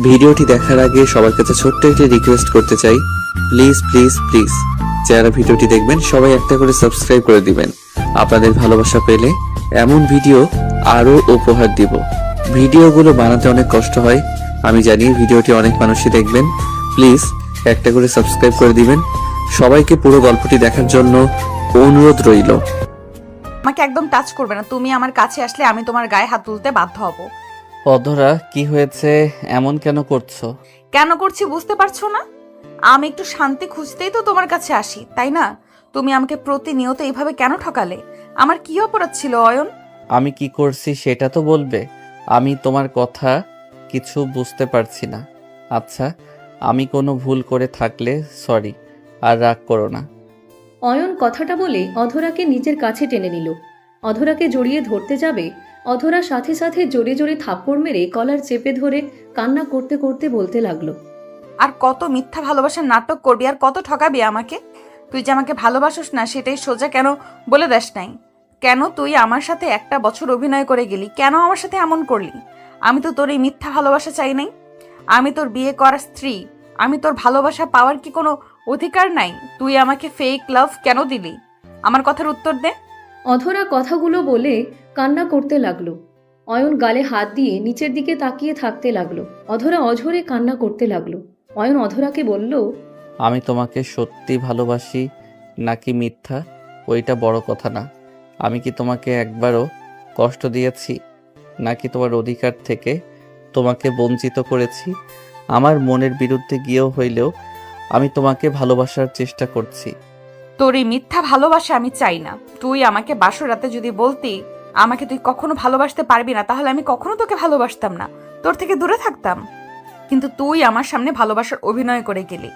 ভিডিওটি দেখার আগে সবার কাছে ছোট্ট একটি রিকোয়েস্ট করতে চাই, প্লিজ প্লিজ প্লিজ যারা ভিডিওটি দেখবেন সবাই একটা করে সাবস্ক্রাইব করে দিবেন। আপনাদের ভালোবাসা পেলে এমন ভিডিও আরো উপহার দিব। ভিডিওগুলো বানাতে অনেক কষ্ট হয়, আমি জানি। ভিডিওটি অনেক মানুষই দেখবেন, প্লিজ একটা করে সাবস্ক্রাইব করে দিবেন। সবাইকে পুরো গল্পটি দেখার জন্য অনুরোধ রইল। আমাকে একদম টাচ করবে না। তুমি আমার কাছে আসলে আমি তোমার গায়ে হাত তুলতে বাধ্য হব। অধরা, কি হয়েছে? এমন কেন করছো? কেন করছি বুঝতে পারছো না? আমি একটু শান্তি খুঁজতেই তো তোমার কাছে আসি, তাই না? তুমি আমাকে প্রতিনিয়ত এইভাবে কেন ঠকালে? আমার কি অপরাধ ছিল অয়ন? আমি কি করছি সেটা তো বলবে। আমি তোমার কথা কিছু বুঝতে পারছি না। আচ্ছা, আমি কোনো ভুল করে থাকলে সরি, আর রাগ করো না। অয়ন কথাটা বলে অধরাকে নিজের কাছে টেনে নিল। অধরাকে জড়িয়ে ধরতে যাবে, অধরা সাথে সাথে জোরে জোরে থাপ্পড় মেরে কলার চেপে ধরে কান্না করতে করতে বলতে লাগলো, আর কত মিথ্যা ভালোবাসার নাটক করবি, আর কত ঠকাবি আমাকে? তুই যে আমাকে ভালোবাসিস না সেটাই সোজা কেন বলে দেস নাই? কেন তুই আমার সাথে একটা বছর অভিনয় করে গেলি? কেন আমার সাথে এমন করলি? আমি তো তোর এই মিথ্যা ভালোবাসা চাই নাই। আমি তোর বিয়ে করা স্ত্রী। আমি তোর ভালোবাসা পাওয়ার কি কোনো অধিকার নাই? তুই আমাকে ফেক লাভ কেন দিলি? আমার কথার উত্তর দে। অধরা কথাগুলো বলে কান্না করতে লাগলো। অয়ন গালে হাত দিয়ে নিচের দিকে তাকিয়ে থাকতে লাগলো। অধরা অঝরে কান্না করতে লাগলো। অয়ন অধরাকে বলল, আমি তোমাকে সত্যি ভালোবাসি নাকি মিথ্যা ওইটা বড় কথা না। আমি কি তোমাকে একবারও কষ্ট দিয়েছি নাকি তোমার অধিকার থেকে তোমাকে বঞ্চিত করেছি? আমার মনের বিরুদ্ধে গিয়েও হইলেও আমি তোমাকে ভালোবাসার চেষ্টা করছি। তোর এই মিথ্যা ভালোবাসা আমি চাই না। তুই আমাকে বাসর রাতে যদি বলতি আমাকে তুই কখনো ভালোবাসতে পারবি না, তাহলে আমি কখনো তোকে ভালোবাসতাম না, তোর থেকে দূরে থাকতাম। কিন্তু তুই আমার সামনে ভালোবাসার অভিনয় করে গেলি।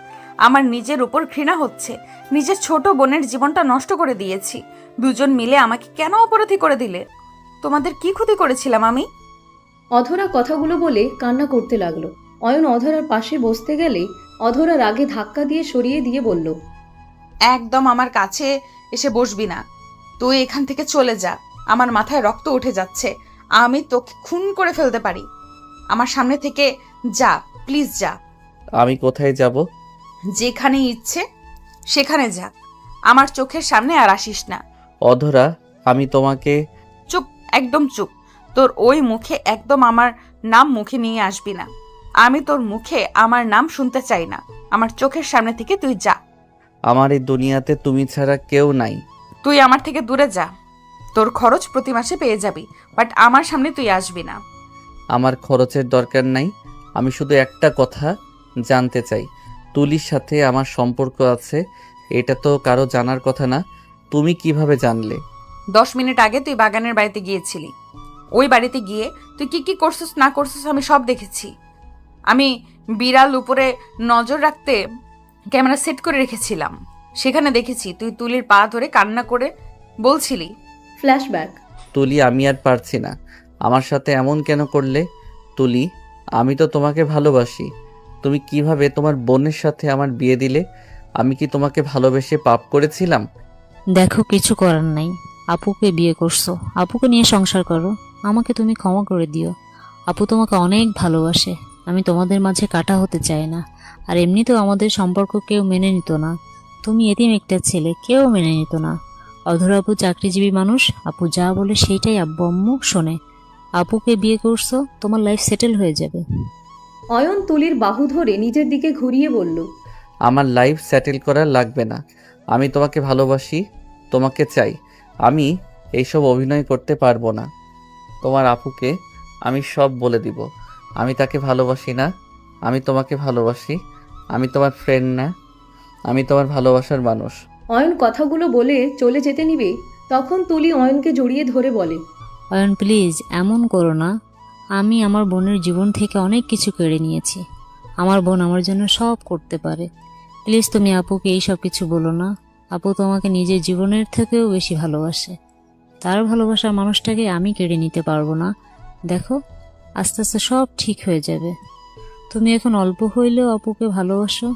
আমার নিজের উপর ঘৃণা হচ্ছে। নিজের ছোট বোনের জীবনটা নষ্ট করে দিয়েছি। দুজন মিলে আমাকে কেন অপরাধী করে দিলে? তোমাদের কি ক্ষতি করেছিলাম আমি? অধরা কথাগুলো বলে কান্না করতে লাগলো। অয়ন অধরার পাশে বসতে গেলে অধরা রাগে ধাক্কা দিয়ে সরিয়ে দিয়ে বলল, একদম আমার কাছে এসে বসবি না। তুই এখান থেকে চলে যা। আমার মাথায় রক্ত উঠে যাচ্ছে। আমি তোকে খুন করে ফেলতে পারি। আমার সামনে থেকে যা, প্লিজ যা। আমি কোথায় যাব? যেখানে ইচ্ছে সেখানে যা। আমার চোখের সামনে আর আসিস না। অধরা, আমি তোমাকে... চুপ, একদম চুপ। তোর ওই মুখে একদম আমার নাম মুখে নিয়ে আসবি না। আমি তোর মুখে আমার নাম শুনতে চাই না। আমার চোখের সামনে থেকে তুই যা। আমার এই দুনিয়াতে তুমি ছাড়া কেউ নাই। তুই আমার থেকে দূরে যা। তোর খরচ প্রতি মাসে পেয়ে যাবি, বাট আমার সামনে তুই আসবি না। আমার খরচের দরকার নাই। আমি শুধু একটা কথা জানতে চাই, তুলির সাথে আমার সম্পর্ক আছে, এটা তো কারো জানার কথা না। তুমি কিভাবে জানলে? 10 মিনিট আগে তুই বাগানের বাড়িতে গিয়েছিলি। ওই বাড়িতে গিয়ে তুই কি কি করছিস না করছিস আমি সব দেখেছি। আমি বিড়াল উপরে নজর রাখতে ক্যামেরা সেট করে রেখেছিলাম। সেখানে দেখেছি তুই তুলির পা ধরে কান্না করে বলছিলি। ফ্ল্যাশব্যাক। তুলি, আমি আর পারছি না। আমার সাথে এমন কেন করলে? তুলি, আমি তো তোমাকে ভালোবাসি। তুমি কিভাবে তোমার বোনের সাথে আমার বিয়ে দিলে? আমি কি তোমাকে ভালোবেসে পাপ করেছিলাম? দেখো, কিছু করার নাই। আপুকে বিয়ে করছো, আপুকে নিয়ে সংসার করো। আমাকে তুমি ক্ষমা করে দিও। আপু তোমাকে অনেক ভালোবাসে। আমি তোমাদের মাঝে কাটা হতে চাই না। আর এমনিতেও আমাদের সম্পর্ক কেউ মেনে নিত না। তুমি এতিম একটা ছেলে, কেউ মেনে নিত না। অধর আপু চাকরিজীবী মানুষ, আপু যা বলে সেইটাই আব্বু আম্মু শোনে। আপুকে বিয়ে করছো, তোমার লাইফ সেটেল হয়ে যাবে। অয়ন তুলির বাহু ধরে নিজের দিকে ঘুরিয়ে বলল, আমার লাইফ সেটেল করা লাগবে না। আমি তোমাকে ভালোবাসি, তোমাকে চাই। আমি এইসব অভিনয় করতে পারবো না। তোমার আপুকে আমি সব বলে দিব। আমি তাকে ভালোবাসি না, আমি তোমাকে ভালোবাসি। আমি তোমার ফ্রেন্ড না, আমি তোমার ভালোবাসার মানুষ। অয়ন কথাগুলো বলে চলে যেতে নিবে, তখন তুলি অয়নকে জড়িয়ে ধরে বলে, অয়ন প্লিজ এমন করো না। আমি আমার বোনের জীবন থেকে অনেক কিছু কেড়ে নিয়েছি। আমার বোন আমার জন্য সব করতে পারে। প্লিজ তুমি আপুকে এই সব কিছু বলো না। আপু তোমাকে নিজের জীবনের থেকেও বেশি ভালোবাসে। তার ভালোবাসার মানুষটাকে আমি কেড়ে নিতে পারবো না। দেখো, আস্তে আস্তে সব ঠিক হয়ে যাবে। তুমি এখন অল্প হইলেও আপুকে ভালোবাসো,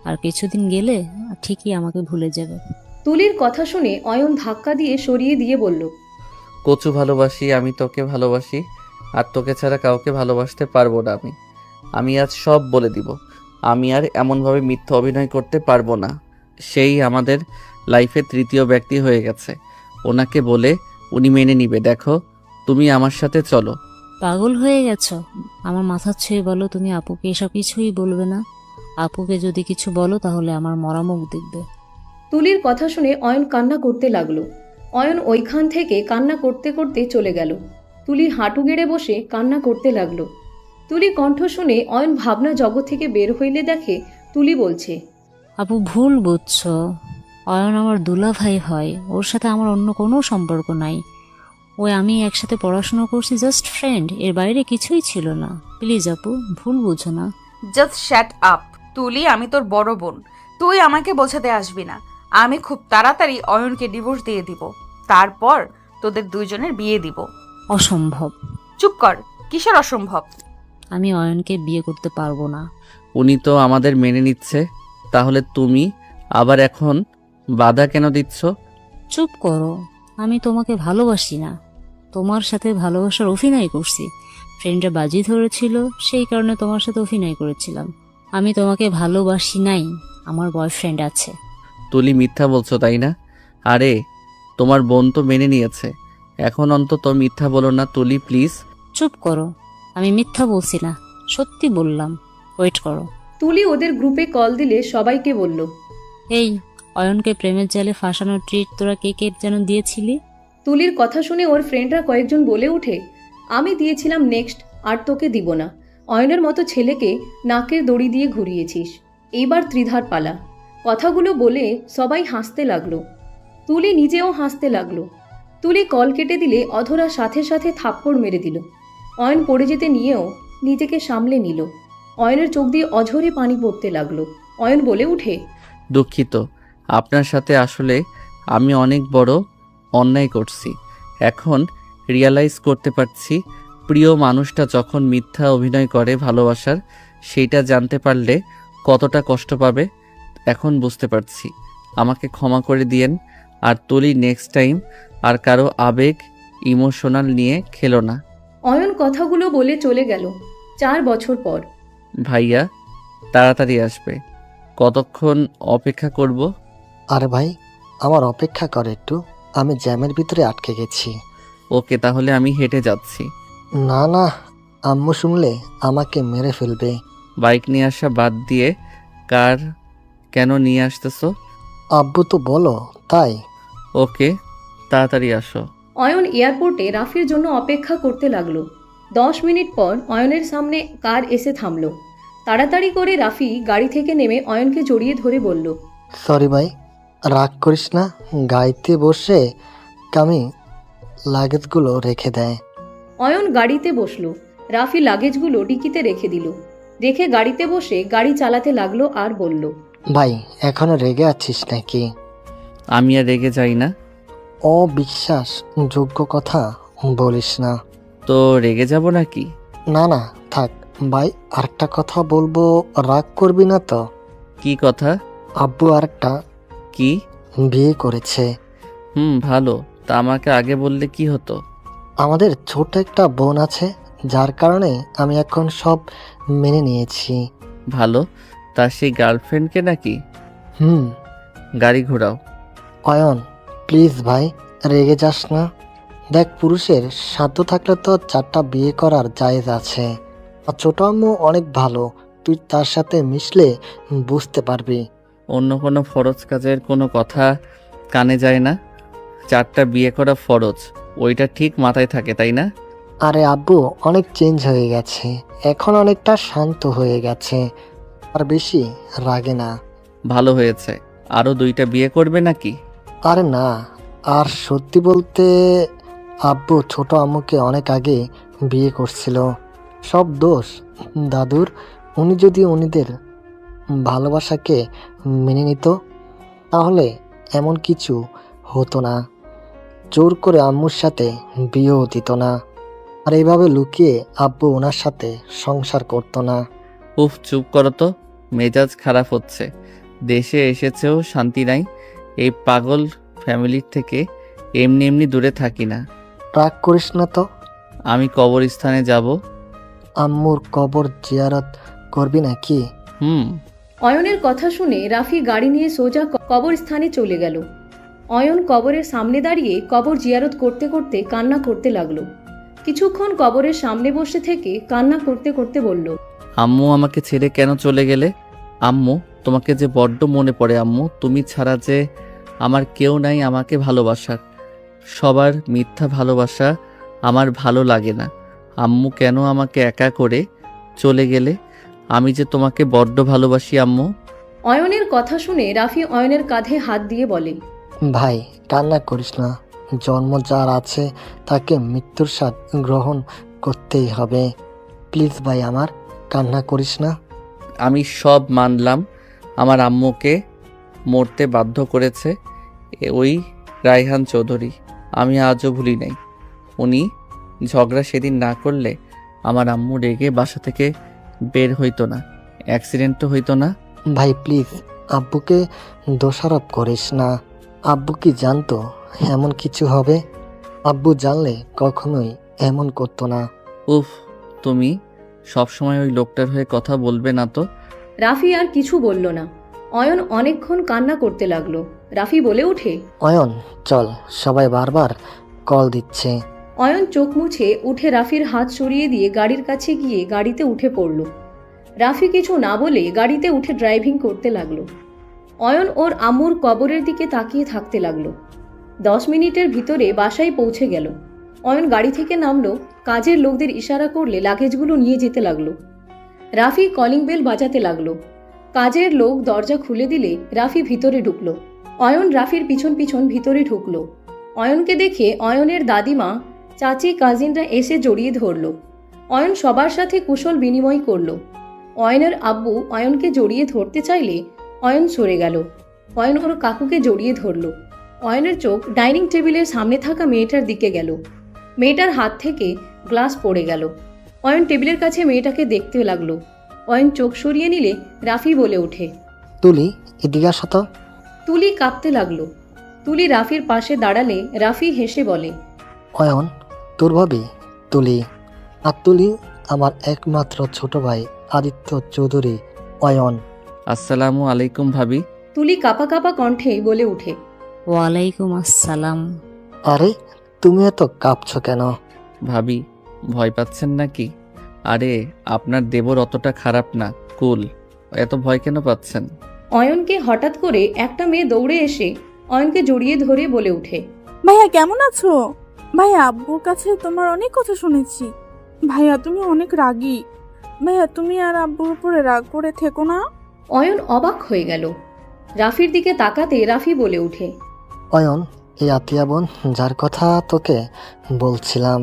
আর কিছুদিন গেলে ঠিকই আমাকে ভুলে যাবে। তুলির কথা শুনে অয়ন ধাক্কা দিয়ে সরিয়ে দিয়ে বলল, কচু ভালোবাসি, আমি তোকে ভালোবাসি, আর তোকে ছাড়া কাউকে ভালোবাসতে পারবো না আমি। আমি আজ সব বলে দিব। আমি আর এমনভাবে মিথ্যা অভিনয় করতে পারবো না। সেই আমাদের লাইফে তৃতীয় ব্যক্তি হয়ে গেছে। ওনাকে বলে উনি মেনে নিবে। দেখো, তুমি আমার সাথে চলো। পাগল হয়ে গেছো? আমার মাথা ছুঁয়ে বলো তুমি আপুকে এসব কিছুই বলবে না। আপুকে যদি কিছু বলো তাহলে আমার মরা মুখ দেখবে। তুলির কথা শুনে অয়ন কান্না করতে লাগলো। অয়ন ওইখান থেকে কান্না করতে করতে চলে গেল। তুলি হাঁটু গেড়ে বসে কান্না করতে লাগলো। তুলি কণ্ঠ শুনে অয়ন ভাবনা জগৎ থেকে বের হইলে দেখে তুলি বলছে, আপু ভুল বুঝছো। অয়ন আমার দুলা ভাই হয়, ওর সাথে আমার অন্য কোনো সম্পর্ক নাই। ওই আমি একসাথে পড়াশোনা করছি, জাস্ট ফ্রেন্ড, এর বাইরে কিছুই ছিল না। প্লিজ আপু, ভুল বুঝো না। Just shut up. তুলি, আমি তোর বড় বোন, তুই আমাকে বোঝাতে আসবি না। আমি খুব তাড়াতাড়ি অয়নকে ডিভোর্স দিয়ে দিব, তারপর তোদের দুইজনের বিয়ে দিব। অসম্ভব। চুপ কর। কিসের অসম্ভব? আমি অয়নকে বিয়ে করতে পারবো না। উনি তো আমাদের মেনে নিচ্ছে, তাহলে তুমি আবার এখন বাধা কেন দিচ্ছ? চুপ করো। আমি তোমাকে ভালোবাসি না, তোমার সাথে ভালোবাসার অভিনয় করছি। ফ্রেন্ডরা বাজি ধরেছিল, সেই কারণে তোমার সাথে অভিনয় করেছিলাম। আমি তোমাকে ভালোবাসি নাই, আমার বয়ফ্রেন্ড আছে। তুলি, মিথ্যা বলছো তাই না? আরে, তোমার বোন তো মেনে নিয়েছে, এখন অন্তত মিথ্যা বলো না। তুলি প্লিজ। চুপ করো। আমি মিথ্যা বলছি না, সত্যি বললাম। ওয়েট করো। তুলি ওদের গ্রুপে কল দিলে সবাইকে বলল, এই, অয়নকে প্রেমের জালে ফাঁসানোর ট্রিট তোরা কে কে যেন দিয়েছিলি? তুলির কথা শুনে ওর ফ্রেন্ডরা কয়েকজন বলে ওঠে, আমি দিয়েছিলাম নেক্সট, আর তোকে দিব না। অয়নের মতো ছেলেকে নাকের দড়ি দিয়ে ঘুরিয়েছিস, এইবার ত্রিধার পালা। কথাগুলো বলে সবাই হাসতে লাগলো। তুলি নিজেও হাসতে লাগলো। তুলি কল কেটে দিলে অধরা সাথে সাথে থাপ্পড় মেরে দিল। অয়ন পড়ে যেতে নিয়েও নিজেকে সামলে নিল। অয়নের চোখ দিয়ে অঝরে পানি পড়তে লাগলো। অয়ন বলে উঠে, দুঃখিত, আপনার সাথে আসলে আমি অনেক বড় অন্যায় করছি। এখন রিয়ালাইজ করতে পারছি, প্রিয় মানুষটা যখন মিথ্যা অভিনয় করে ভালোবাসার, সেইটা জানতে পারলে কতটা কষ্ট পাবে। এখন বুঝতে পারছি। আমাকে ক্ষমা করে দিয়েন। আর তুলি, নেক্সট টাইম আর কারো আবেগ ইমোশনাল নিয়ে খেলো না। অয়ন কথাগুলো বলে চলে গেল। 4 বছর পর। ভাইয়া তাড়াতাড়ি আসবে। কতক্ষণ অপেক্ষা করব? আরে ভাই, আমার অপেক্ষা কর একটু, আমি জ্যামের ভিতরে আটকে গেছি। ওকে, তাহলে আমি হেঁটে যাচ্ছি। না না, আম্মু শুনলে আমাকে মেরে ফেলবে। বাইক নিয়ে আসা বাদ দিয়ে কার কেন নিয়ে আসতেছো? আব্বু তো বলো তাই। ওকে, তাড়াতাড়ি আসো। অয়ন এয়ারপোর্টে রাফির জন্য অপেক্ষা করতে লাগলো। 10 মিনিট পর অয়নের সামনে কার এসে থামলো। তাড়াতাড়ি করে রাফি গাড়ি থেকে নেমে অয়নকে জড়িয়ে ধরে বলল, সরি ভাই, রাগ করিস না। গাড়িতে বসে কামি লাগেজগুলো রেখে দেয়। অয়ন গাড়িতে বসলো। রাফি লাগেজগুলো ডিকিতে রেখে দিল। রেখে গাড়িতে বসে গাড়ি চালাতে লাগলো আর বলল, ভাই, এখনো রেগে আছিস নাকি? আমি আর রেগে যাই না। অবিশ্বাস যোগ্য কথা বলিস না। তো রেগে যাব নাকি? না না, থাক ভাই, আরেকটা কথা বলবো, রাগ করবি না তো? কি কথা? আব্বু আরেকটা কি? বিয়ে করেছে। ভালো। তা আমাকে আগে বললে কি হতো? আমাদের ছোট একটা বোন আছে, যার কারণে আমি এখন সব মেনে নিয়েছি। ভালো। তা সেই গার্লফ্রেন্ডকে নাকি? হুম। গাড়ি ঘোরাও। অয়ন প্লিজ ভাই, রেগে যাস না। দেখ, পুরুষের সাধ্য থাকলে তো 4টা বিয়ে করার জায়েজ আছে। আর ছোট আম্মু অনেক ভালো, তুই তার সাথে মিশলে বুঝতে পারবি। অন্য কোনো ফরজ কাজের কোনো কথা কানে যায় না? 4টা বিয়ে করা ফরজ, ওইটা ঠিক মাথায় থাকে তাই না? আরে আব্বু অনেক চেঞ্জ হয়ে গেছে, এখন অনেকটা শান্ত হয়ে গেছে, আর বেশি রাগে না। ভালো হয়েছে। আরও 2টা বিয়ে করবে নাকি? আরে না, আর সত্যি বলতে আব্বু ছোট আম্মুকে অনেক আগে বিয়ে করছিল। সব দোষ দাদুর। উনি যদি উনিদের ভালোবাসাকে মেনে নিত, তাহলে এমন কিছু হতো না। জোর করে আম্মুর সাথে বিয়েও দিত না, আর এইভাবে লুকিয়ে আব্বু ওনার সাথে সংসার করতো না। উফ, চুপ করো তো, মেজাজ খারাপ হচ্ছে। দেশে এসেছেও শান্তি নাই। এই পাগল ফ্যামিলির থেকে এমনি এমনি দূরে থাকি না। রাগ করিস না তো। আমি কবরস্থানে যাব। আম্মুর কবর জিয়ারত করবি নাকি? হুম। অয়নের কথা শুনে রাফি গাড়ি নিয়ে সোজা কবরস্থানে চলে গেল। অয়ন কবরের সামনে দাঁড়িয়ে কবর জিয়ারত করতে করতে কান্না করতে লাগলো। কিছুক্ষণ কবরের সামনে বসে থেকে কান্না করতে করতে বলল, আম্মু আমাকে ছেড়ে কেন চলে গেলে? আম্মু, তোমাকে যে বড্ড মনে পড়ে আম্মু। তুমি ছাড়া যে আমার কেউ নাই আমাকে ভালোবাসার। সবার মিথ্যা ভালোবাসা আমার ভালো লাগে না। আম্মু কেন আমাকে একা করে চলে গেলে? আমি যে তোমাকে বড্ড ভালোবাসি আম্মু। অয়নের কথা শুনে রাফি অয়নের কাঁধে হাত দিয়ে বলে, ভাই কান্না করিস না, জন্ম যার আছে তাকে মৃত্যুর স্বাদ গ্রহণ করতেই হবে। প্লিজ ভাই আমার, কান্না করিস না। আমি সব মানলাম, আমার আম্মুকে মরতে বাধ্য করেছে ওই রায়হান চৌধুরী। আমি আজও ভুলি নাই। উনি ঝগড়া সেদিন না করলে আমার আম্মু রেগে বাসা থেকে বের হইতো না, অ্যাক্সিডেন্টও হইতো না। ভাই প্লিজ আব্বুকে দোষারোপ করিস না। আব্বু কি জানতো এমন কিছু হবে? আব্বু জানলে কখনোই এমন করতো না। উফ, তুমি সবসময় ওই লোকটার হয়ে কথা বলবে না তো। রাফি আর কিছু বলল না। অয়ন অনেকক্ষণ কান্না করতে লাগলো। রাফি বলে ওঠে, অয়ন চল, সবাই বারবার কল দিচ্ছে। অয়ন চোখ মুছে উঠে রাফির হাত সরিয়ে দিয়ে গাড়ির কাছে গিয়ে গাড়িতে উঠে পড়ল। রাফি কিছু না বলে গাড়িতে উঠে ড্রাইভিং করতে লাগলো। অয়ন ওর আম্মুর কবরের দিকে তাকিয়ে থাকতে লাগলো। 10 মিনিটের ভিতরে বাসায় পৌঁছে গেল। অয়ন গাড়ি থেকে নামলো, কাজের লোকদের ইশারা করলে লাগেজগুলো নিয়ে যেতে লাগলো। রাফি কলিং বেল বাজাতে লাগলো। কাজের লোক দরজা খুলে দিলে রাফি ভিতরে ঢুকলো। অয়ন রাফির পিছন পিছন ভিতরে ঢুকলো। অয়নকে দেখে অয়নের দাদিমা, চাচি, কাজিনরা এসে জড়িয়ে ধরলো। অয়ন সবার সাথে কুশল বিনিময় করলো। অয়নের আব্বু অয়নকে জড়িয়ে ধরতে চাইলে অয়ন সরে গেল। অয়ন ওর কাকুকে জড়িয়ে ধরলো। অয়নের চোখ ডাইনিং টেবিলের সামনে থাকা মেয়েটার দিকে গেল। মেয়েটার হাত থেকে গ্লাস পড়ে গেল। অয়ন টেবিলের কাছে মেয়েটাকে দেখতে লাগলো। অয়ন চোখ সরিয়ে নিলে রাফি বলে ওঠে, তুলি এদিকে আসো তো। তুলি কাঁপতে লাগলো। তুলি রাফির পাশে দাঁড়ালে রাফি হেসে বলে, অয়ন তোর ভাবি তুলি। আর তুলি আমার একমাত্র ছোট ভাই আদিত্য চৌধুরী। অয়ন। আসসালামু আলাইকুম ভাবি। তুলি কাঁপা কাঁপা কণ্ঠে বলে ওঠে, ওয়ালাইকুম আসসালাম। আরে তুমি এত কাঁপছো কেন? ভাবি, ভয় পাচ্ছেন নাকি? আরে আপনার দেবর অতটা খারাপ না, কুল। এত ভয় কেন পাচ্ছেন? অয়নকে হঠাৎ করে একটা মেয়ে দৌড়ে এসে অয়নকে জড়িয়ে ধরে বলে ওঠে, ভাইয়া কেমন আছো? ভাইয়া আব্বুর কাছে তোমার অনেক কথা শুনেছি। ভাইয়া তুমি অনেক রাগী। ভাইয়া তুমি আর আব্বুর উপরে রাগ করে থেকো না। অয়ন অবাক হয়ে গেল। রাফির দিকে তাকাতে রাফি বলে ওঠে, অয়ন এই আতিয়া বোন যার কথা তোকে বলছিলাম।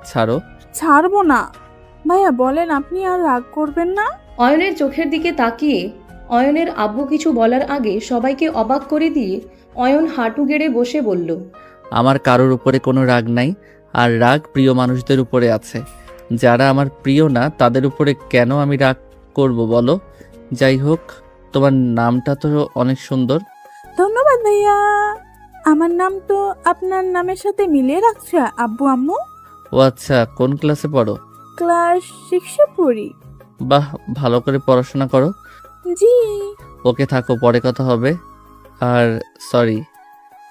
ছাড়ো। ছাড়বো না। ভাইয়া বলেন আপনি আর রাগ করবেন না। অয়নের চোখের দিকে তাকিয়ে অয়নের আব্বু কিছু বলার আগে সবাইকে অবাক করে দিয়ে অয়ন হাঁটু গেড়ে বসে বলল, আমার কারোর উপরে কোনো রাগ নাই, আর রাগ প্রিয় মানুষদের উপরে আছে। যারা আমার প্রিয় না তাদের উপরে কেন আমি রাগ করব বলো? যাই হোক, তোমার নামটা তো অনেক সুন্দর। ধন্যবাদ ভাইয়া। আমার নাম তো আপনার নামের সাথে মিলিয়ে রাখছে আব্বু আম্মু। ও আচ্ছা, কোন ক্লাসে পড়ো? ক্লাস 6-এ পড়ি। বাহ, ভালো করে পড়াশোনা করো। জি। ওকে থাকো, পরে কথা হবে। আর সরি,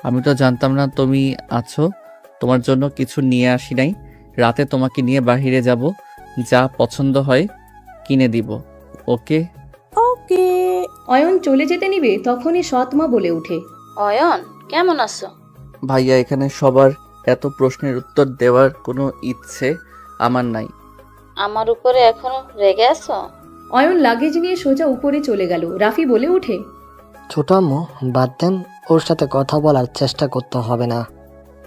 আমি তো জানতাম না তুমি আছো। তোমার জন্য কিছু নিয়ে আসি নাই। রাতে তোমাকে নিয়ে বাহিরে যাব, যা পছন্দ হয় কিনে দিব। ওকে? ওকে। অয়ন চলে যেতে নিবে তখনই সৎমা বলে ওঠে, অয়ন কেমন আছো? ভাইয়া, এখানে সবার এত প্রশ্নের উত্তর দেওয়ার কোনো ইচ্ছে আমার নাই। আমার উপরে এখনো রেগে আছো? অয়ন লাগেজ নিয়ে সোজা উপরে চলে গেল। রাফি বলে ওঠে, ছোট আম্মু বাদ দেন, ওর সাথে কথা বলার চেষ্টা করতে হবে না।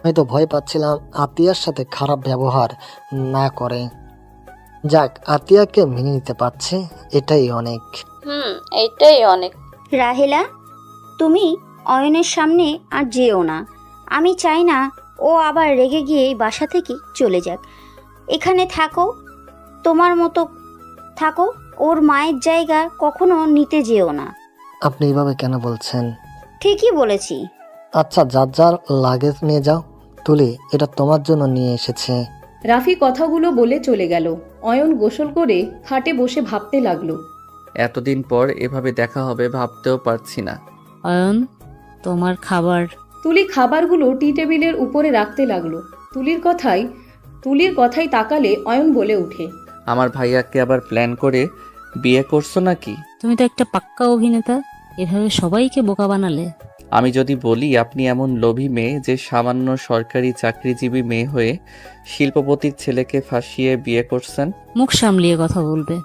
আমি তো ভয় পাচ্ছিলাম আতিয়ার সাথে খারাপ ব্যবহার না করে। যাক, আতিয়াকে মেনে নিতে পারছে, এটাই অনেক। এইটাই অনেক। রাহেলা, তুমি অয়নের সামনে আর যেও না। আমি চাই না ও আবার রেগে গিয়ে এই বাসা থেকে চলে যাক। এখানে থাকো, তোমার মতো থাকো। ওর মায়ের জায়গা কখনো নিতে যেও না। আপনি এভাবে কেন বলছেন? ঠিকই বলেছি। আচ্ছা, যার যার লাগেজ নিয়ে যাও। তুলি, এটা তোমার জন্য নিয়ে এসেছে। রাফি কথাগুলো বলে চলে গেল। অয়ন গোসল করে খাটে বসে ভাবতে লাগলো। এতদিন পর এভাবে দেখা হবে ভাবতেও পারছি না। অয়ন, তোমার খাবার। তুলি খাবারগুলো টি টেবিলের উপরে রাখতে লাগলো। তুলির কথাই তাকালে অয়ন বলে ওঠে, আমার ভাইয়াকে আবার প্ল্যান করে বিয়ে করছো নাকি? তুমি তো একটা পাক্কা অভিনেতা, এভাবে সবাইকে বোকা বানালে। আমি যদি বলি আপনি এমন লোভী মেয়ে যে সামান্য সরকারি চাকরিজীবী মেয়ে হয়ে শিল্পপতির ছেলেকে ফাঁসিয়ে বিয়ে করছেন। মুখ সামলিয়ে কথা বলবে।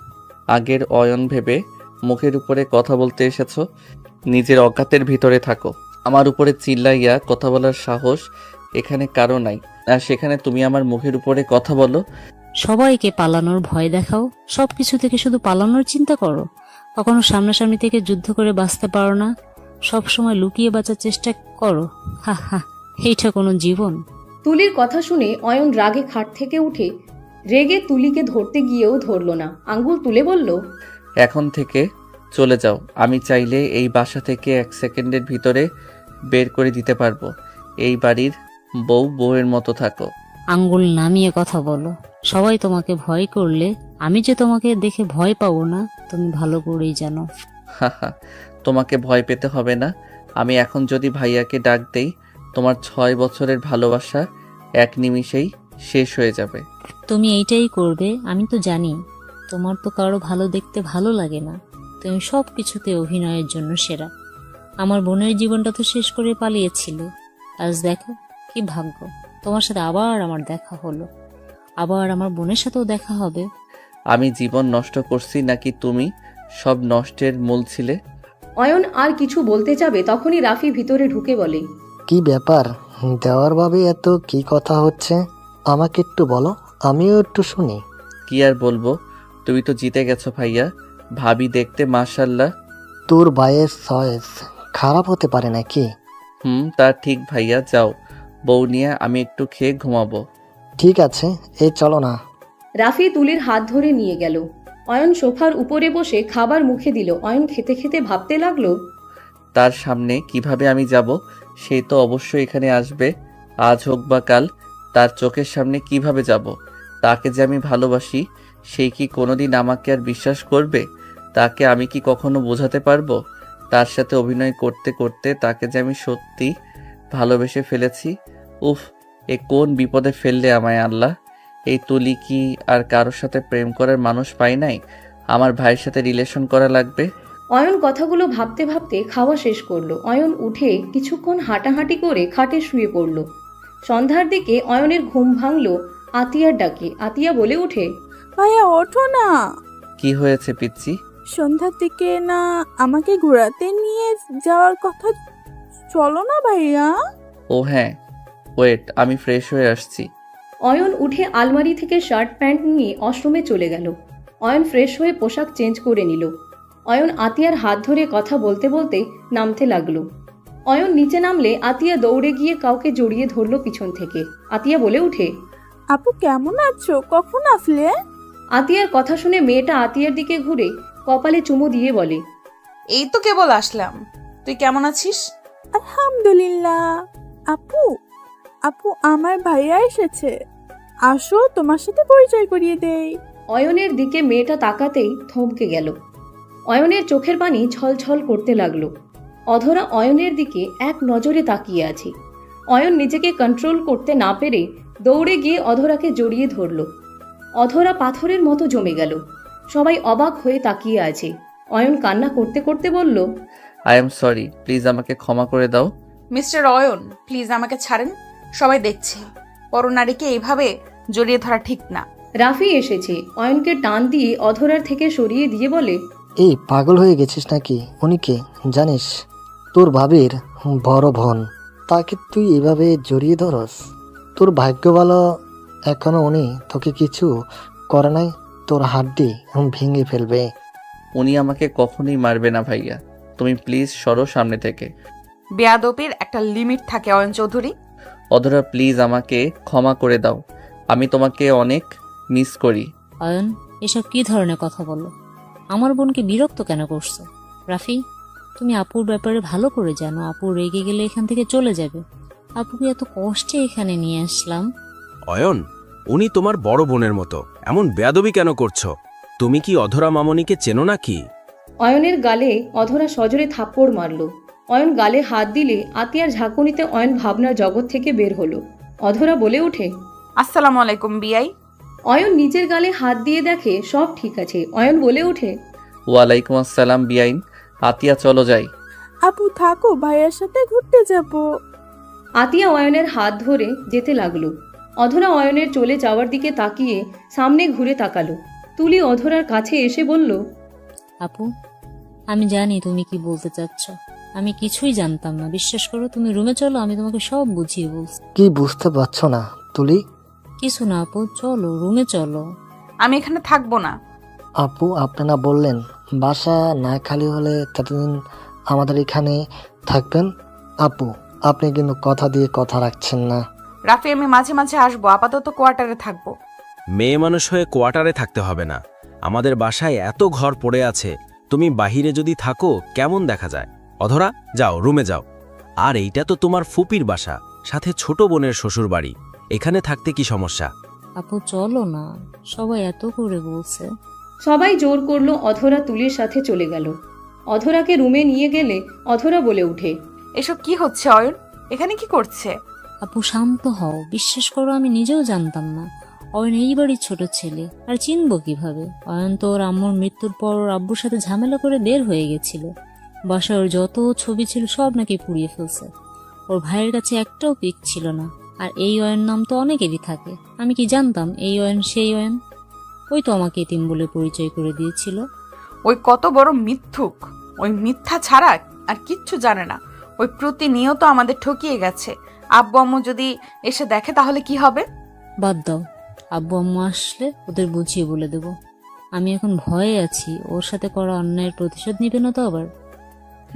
আগের অয়ন ভেবে মুখের উপরে কথা বলতে এসেছো, নিজের অজ্ঞাতের ভিতরে থাকো। আমার উপরে চিল্লাইয়া কথা বলার সাহস এখানে কারো নাই, আর সেখানে তুমি আমার মুখের উপরে কথা বলো। সবাইকে পালানোর ভয় দেখাও, সবকিছু থেকে শুধু পালানোর চিন্তা করো। কখনো সামনাসামনি থেকে যুদ্ধ করে বাঁচতে পারো না, সব সময় লুকিয়ে বাঁচার চেষ্টা করো। হা হা, এইটা কোনো জীবন? তুলির কথা শুনে অয়ন রাগে খাট থেকে উঠে রেগে তুলিকে ধরতে গিয়েও ধরল না, আঙ্গুল তুলে বলল, এখন থেকে চলে যাও। আমি চাইলে এই বাসা থেকে 1 সেকেন্ডের ভিতরে বের করে দিতে পারবো। এই বাড়ির বউয়ের মতো থাকো। আঙ্গুল নামিয়ে কথা বলো। সবাই তোমাকে ভয় করলে আমি যে তোমাকে দেখে ভয় পাবো না তুমি ভালো করেই জানো। হাহা, তোমাকে ভয় পেতে হবে না। আমি এখন যদি ভাইয়াকে ডাক দেই, তোমার 6 বছরের ভালোবাসা 1 নিমিষেই শেষ হয়ে যাবে। তুমি এইটাই করবে, আমি তো জানি। তোমার তো কারো ভালো দেখতে ভালো লাগে না, তুমি সব কিছুতে অভিনয়ের জন্য সেরা। আমার বোনের জীবনটা তো শেষ করে পালিয়েছিলে, আজ দেখো কি ভাগ্য, তোমার সাথে আবার আমার দেখা হলো, আবার আমার বোনের সাথেও দেখা হবে। আমি জীবন নষ্ট করছি নাকি তুমি সব নষ্টের মূল ছিলে? অয়ন আর কিছু বলতে যাবে তখনই রাফি ভিতরে ঢুকে বলে, কি ব্যাপার দেওয়ার ভাবে এত কি কথা হচ্ছে? আমাকে একটু বলো, আমিও একটু শুনি। কি আর বলবো, তুমি তো জিতে গেছো ভাইয়া। ভাবি দেখতে মাশাল্লাহ। তোর ভাইয়ের চয়েস খারাপ হতে পারে নাকি? তা ঠিক ভাইয়া। যাও, বউ নিয়ে আমি একটু খেয়ে ঘুমাবো। ঠিক আছে, এই চলো না। রাফি তুলির হাত ধরে নিয়ে গেল। অয়ন সোফার উপরে বসে খাবার মুখে দিল। অয়ন খেতে খেতে ভাবতে লাগলো, তার সামনে কিভাবে আমি যাব? সে তো অবশ্যই এখানে আসবে, আজ হোক বা কাল। তার চোখের সামনে কিভাবে যাব? তাকে যে আমি ভালোবাসি সেই কি কোনোদিন আমাকে আর বিশ্বাস করবে? তাকে আমি কি কখনো বোঝাতে পারবো? তার সাথে অভিনয় করতে করতে তাকে যে আমি সত্যি ভালোবেসে ফেলেছি। উফ, এ কোন বিপদে ফেললে আমায় আল্লাহ। এই তুলি কি আর কারোর সাথে প্রেম করার মানুষ পাই নাই? আমার ভাইয়ের সাথে রিলেশন করা লাগবে। অয়ন কথাগুলো ভাবতে ভাবতে খাওয়া শেষ করলো। অয়ন উঠে কিছুক্ষণ হাঁটাহাঁটি করে খাটে শুয়ে পড়ল। সন্ধ্যার দিকে অয়নের ঘুম ভাঙল আতিয়ার ডাকে। আতিয়া বলে ওঠে, ভাইয়া ওঠো না। কি হয়েছে পিচ্চি? সন্ধ্যার দিকে না আমাকে ঘোরাতে নিয়ে যাওয়ার কথা, চলো না ভাইয়া। ও হ্যাঁ, ওয়েট, আমি ফ্রেশ হয়ে আসছি। অয়ন উঠে আলমারি থেকে শার্ট প্যান্ট নিয়ে ওয়াশরুমে চলে গেল। অয়ন ফ্রেশ হয়ে পোশাক চেঞ্জ করে নিল। অয়ন আতিয়ার হাত ধরে কথা বলতে বলতে নামতে লাগলো। অয়ন নিচে নামলে আতিয়া দৌড়ে গিয়ে কাউকে জড়িয়ে ধরলো পিছন থেকে। আতিয়া বলে ওঠে, আপু কেমন আছো, কখন আসলে? আতিয়ার কথা শুনে মেয়েটা আতিয়ার দিকে ঘুরে কপালে চুমু দিয়ে বলে, এই তো কেবল আসলাম, তুই কেমন আছিস? আলহামদুলিল্লাহ। আপু আপু আমার ভাইয়া এসেছে, আসো তোমার সাথে পরিচয় করিয়ে দেই। অয়নের দিকে মেয়েটা তাকাতেই থমকে গেল। অয়নের চোখের পানি ছলছল করতে লাগলো। অধরা অয়নের দিকে এক নজরে তাকিয়ে আছে। অয়ন নিজেকে কন্ট্রোল করতে না পেরে দৌড়ে গিয়ে অধরাকে জড়িয়ে ধরল। অধরা পাথরের মতো জমে গেল। সবাই অবাক হয়ে তাকিয়ে আছে। অয়ন কান্না করতে করতে বলল, আই এম সরি, প্লিজ আমাকে ক্ষমা করে দাও। মিস্টার অয়ন, প্লিজ আমাকে ছাড়েন, সবাই দেখছে। পরনারীকে এইভাবে জড়িয়ে ধরা ঠিক না। রাফি এসেছে। অয়নকে টান দিয়ে অধরার থেকে সরিয়ে দিয়ে বলে, এই পাগল হয়ে গেছিস নাকি? উনি কে জানিস? তোর ভাবির বড় বোন, তাকে তুই এভাবে জড়িয়ে ধরস? তোর ভাগ্য ভালো এখনো উনি তোকে কিছু করে নাই। তোর হাড্ডি ভেঙে ফেলবে। উনি আমাকে কখনোই মারবে না ভাইয়া, তুমি প্লিজ সরো সামনে থেকে। বেয়াদবির একটা লিমিট থাকে অয়ন চৌধুরী। অধরা প্লিজ আমাকে ক্ষমা করে দাও, আমি তোমাকে অনেক মিস করি। অয়ন, এসব কি ধরনের কথা বলো? আমার বোনকে বিরক্ত কেন করছো? রাফি, তুমি আপুর ব্যাপারে ভালো করে জানো, আপু রেগে গেলে এখান থেকে চলে যাবে। আপুকে এত কষ্টে এখানে নিয়ে আসলাম। অয়ন, উনি তোমার বড় বোনের মতো, এমন বেয়াদবি কেন করছো? তুমি কি অধরা মামনিকে চেনো নাকি? অয়নের গালে অধরা সজোরে থাপ্পড় মারল। অয়ন গালে হাত দিলে আতিয়ার ঝাঁকুনিতে অয়ন ভাবনার জগৎ থেকে বের হলো। অধরা বলে ওঠে, আসসালামু আলাইকুম বিয়াই। অয়ন নিজের গালে হাত দিয়ে দেখে সব ঠিক আছে। অয়ন বলে ওঠে, ওয়ালাইকুম আসসালাম বিআইন। আতিয়া চলো যাই। আপু থাকো, ভাইয়ার সাথে ঘুরতে যাব। আতিয়া অয়নের হাত ধরে যেতে লাগলো। অধরা অয়নের চলে যাওয়ার দিকে তাকিয়ে সামনে ঘুরে তাকালো। তুলি অধরার কাছে এসে বলল, আপু, আমি জানি তুমি কি বলতে চাচ্ছ। আমি কিছুই জানতাম না, বিশ্বাস করো। তুমি রুমে চলো, আমি তোমাকে সব বুঝিয়ে বলছি। কি বুঝতে পারছো না তুলি? কিছু না আপু, চলো রুমে চলো। আমি এখানে থাকবো না। আপু আপনি না বললেন বাসা না খালি হলে ততদিন আমাদের এখানে থাকবেন? আপু আপনি কিন্তু কথা দিয়ে কথা রাখছেন না। রাফি, আমি মাঝে মাঝে আসবো, আপাতত কোয়ার্টারে থাকবো। মেয়ে মানুষ হয়ে কোয়ার্টারে থাকতে হবে না। আমাদের বাসায় এত ঘর পড়ে আছে, তুমি বাহিরে যদি থাকো কেমন দেখা যায়? অধরা, যাও রুমে যাও। আর এইটা তো তোমার ফুপির বাসা, সাথে ছোট বোনের শ্বশুর বাড়ি। এখানে থাকতে কি সমস্যা? আপু চলো না, সবাই এত করে বলছে। সবাই জোর করলো। অধরা তুলির সাথে চলে গেল। অধরাকে রুমে নিয়ে গেলে অধরা বলে উঠে, এসব কি হচ্ছে অয়ন? এখানে কি করছে? আপু শান্ত হও, বিশ্বাস করো আমি নিজেও জানতাম না। অয়ন এই বাড়ির ছোট ছেলে, আর চিনবো কিভাবে? অয়ন তো ওর আম্মুর মৃত্যুর পর ওর আব্বুর সাথে ঝামেলা করে বের হয়ে গেছিল। বাসায় ওর যত ছবি ছিল সব নাকি পুড়িয়ে ফেলছে। ওর ভাইয়ের কাছে একটাও পিক ছিল না। আর এই অয়ন নাম তো অনেকেরই থাকে, আমি কি জানতাম এই অয়ন সেই অয়ন? ওই তো আমাকে এতিম বলে পরিচয় করে দিয়েছিল। ওই কত বড় মিথ্যুক! ওই মিথ্যা ছাড়া আর কিচ্ছু জানে না। ওই প্রতিনিয়ত আমাদের ঠকিয়ে গেছে। আব্বু আম্মু যদি এসে দেখে তাহলে কি হবে? বাদ দাও, আব্বু আম্মু আসলে ওদের বুঝিয়ে বলে দেব। আমি এখন ভয়ে আছি, ওর সাথে করা অন্যায়ের প্রতিশোধ নিবে না তো আবার?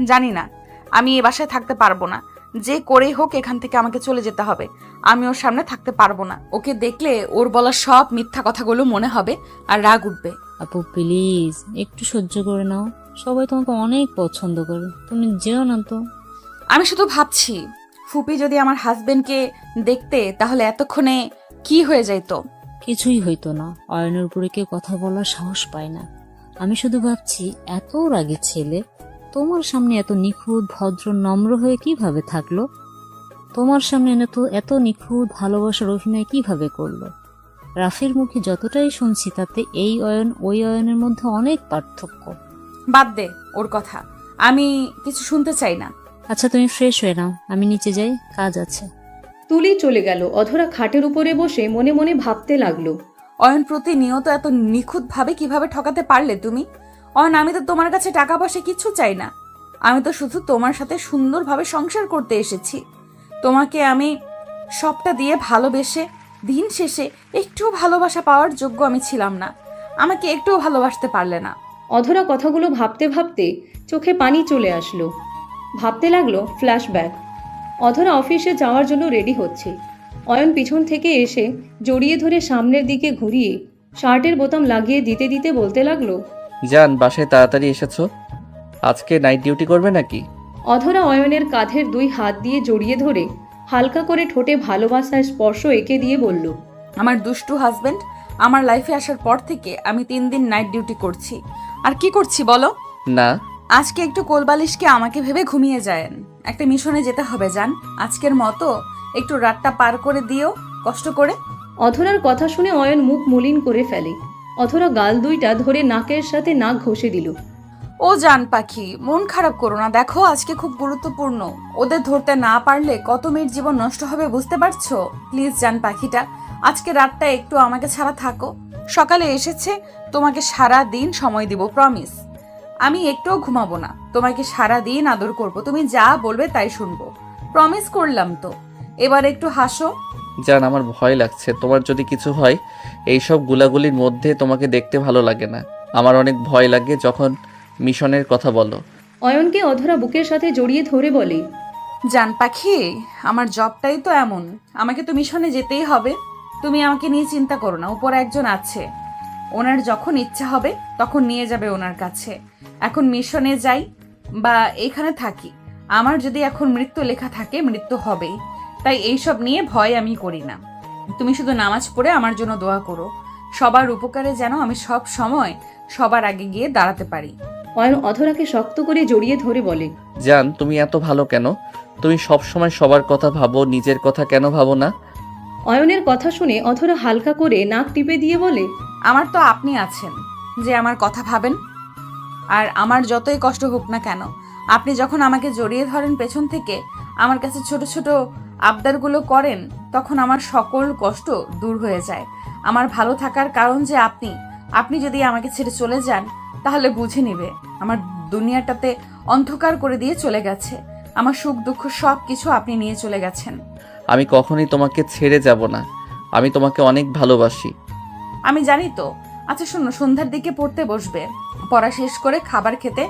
জানি না, আমি এ বাসায় থাকতে পারবো না। যে করেই হোক এখান থেকে আমাকে চলে যেতে হবে। আমি ওর সামনে থাকতে পারবো না। ওকে দেখলে ওর বলা সব মিথ্যা কথাগুলো মনে হবে আর রাগ উঠবে। আপু প্লিজ একটু সহ্য করে নাও, সবাই তোমাকে অনেক পছন্দ করে, তুমি যেও না তো। আমি শুধু ভাবছি, ফুপি যদি আমার হাজবেন্ডকে দেখতে তাহলে এতক্ষণে কি হয়ে যাইতো। কিছুই হইতো না, অয়নের উপরে কেউ কথা বলার সাহস পায় না। আমি শুধু ভাবছি, এত রাগী ছেলে তোমার সামনে এত নিখুঁত ভদ্র নম্র হয়ে কিভাবে থাকলো? তোমার সামনে এত নিখুঁত ভালোবাসার অভিনয় কিভাবে করলো? রাফির মুখে যতটাই শুনছি তাতে এই অয়ন ওই অয়নের মধ্যে অনেক পার্থক্য। বাদ দে ওর কথা, আমি কিছু শুনতে চাই না। আচ্ছা তুমি ফ্রেশ হয়ে নাও, আমি নিচে যাই, কাজ আছে। তুলি চলে গেল। অধরা খাটের উপরে বসে মনে মনে ভাবতে লাগলো, অয়ন প্রতিনিয়ত এত নিখুঁতভাবে কিভাবে ঠকাতে পারলে তুমি? অয়ন, আমি তো তোমার কাছে টাকা পয়সা কিছু চাই না। আমি তো শুধু তোমার সাথে সুন্দরভাবে সংসার করতে এসেছি। তোমাকে আমি সবটা দিয়ে ভালোবেসে দিন শেষে একটুও ভালোবাসা পাওয়ার যোগ্য আমি ছিলাম না। আমাকে একটুও ভালোবাসতে পারলে না। অধরা কথাগুলো ভাবতে ভাবতে চোখে পানি চলে আসলো। ভাবতে লাগলো ফ্ল্যাশব্যাক। অধরা অফিসে যাওয়ার জন্য রেডি হচ্ছে। অয়ন পিছন থেকে এসে জড়িয়ে ধরে সামনের দিকে ঘুরিয়ে শার্টের বোতাম লাগিয়ে দিতে দিতে বলতে লাগলো, যান, বাসায় তাড়াতাড়ি এসেছো। আজকে নাইট ডিউটি করবে নাকি? অধরা অয়নের কাঁধের 2 হাত দিয়ে জড়িয়ে ধরে হালকা করে ঠোঁটে ভালোবাসার স্পর্শ এঁকে দিয়ে বলল, আমার দুষ্টু হাজবেন্ড আমার লাইফে আসার পর থেকে আমি 3 দিন নাইট ডিউটি করছি। আর কি করছি বলো? না। আজকে একটু কোলবালিশকে আমাকে ভেবে ঘুমিয়ে যায়েন। একটা মিশনে যেতে হবে জান। আজকের মতো একটু রাতটা পার করে দিও কষ্ট করে। অধরার কথা শুনে অয়ন মুখ মলিন করে ফেলে। অধরা গাল 2টা ধরে নাকের সাথে নাক ঘষে দিল। ও জান পাখি, মন খারাপ করো না। দেখো আজকে খুব গুরুত্বপূর্ণ। ওদের ধরতে না পারলে কত মেয়ের জীবন নষ্ট হবে বুঝতে পারছো? প্লিজ জান পাখিটা, আজকে রাতটা একটু আমাকে ছাড়া থাকো। সকালে এসেছে তোমাকে সারা দিন সময় দিব, প্রমিস। আমি একটুও ঘুমাবো না, তোমাকে সারা দিন আদর করব, তুমি যা বলবে তাই শুনবো, প্রমিস করলাম তো। এবার একটু হাসো। জান, আমার ভয় লাগছে। তোমার যদি কিছু হয়, এইসব গুলাগুলির মধ্যে তোমাকে দেখতে ভালো লাগে না। আমার অনেক ভয় লাগে যখন মিশনের কথা বলো। অয়নকে অধরা বুকের সাথে জড়িয়ে ধরে বলে, জান পাখি, আমার জবটাই তো এমন, আমাকে তো মিশনে যেতেই হবে। তুমি আমাকে নিয়ে চিন্তা করো না, উপরে একজন আছে, ওনার যখন ইচ্ছা হবে তখন নিয়ে যাবে ওনার কাছে। এখন মিশনে যাই বা এখানে থাকি, আমার যদি এখন মৃত্যু লেখা থাকে মৃত্যু হবেই। তাই এইসব নিয়ে ভয় আমি করি না। তুমি শুধু নামাজ পড়ে আমার জন্য দোয়া করো, সবার উপকারে যেন আমি সব সময় সবার আগে গিয়ে দাঁড়াতে পারি। অয়ন অধরাকে শক্ত করে জড়িয়ে ধরে বলে, জান তুমি এত ভালো কেন? তুমি সব সময় সবার কথা ভাবো, নিজের কথা কেন ভাবো না? অয়নের কথা শুনে অধরা হালকা করে নাক টিপে দিয়ে বলে, আমার তো আপনি আছেন যে আমার কথা ভাবেন। আর আমার যতই কষ্ট হোক না কেন, আপনি যখন আমাকে জড়িয়ে ধরেন পেছন থেকে, আমার কাছে ছোট ছোট আবদারগুলো করেন, তখন আমার সকল কষ্ট দূর হয়ে যায়। আমার ভালো থাকার কারণ যে আপনি যদি আমাকে ছেড়ে চলে যান, তাহলে বুঝে নিবে আমার দুনিয়াটাতে অন্ধকার করে দিয়ে চলে গেছে। আমার সুখ দুঃখ সব কিছু আপনি নিয়ে চলে গেছেন। আমি কখনোই তোমাকে ছেড়ে যাব না, আমি তোমাকে অনেক ভালোবাসি। আমি জানি তো। আচ্ছা শোনো, সন্ধ্যার দিকে পড়তে বসবে, পড়া শেষ করে খাবার খেতে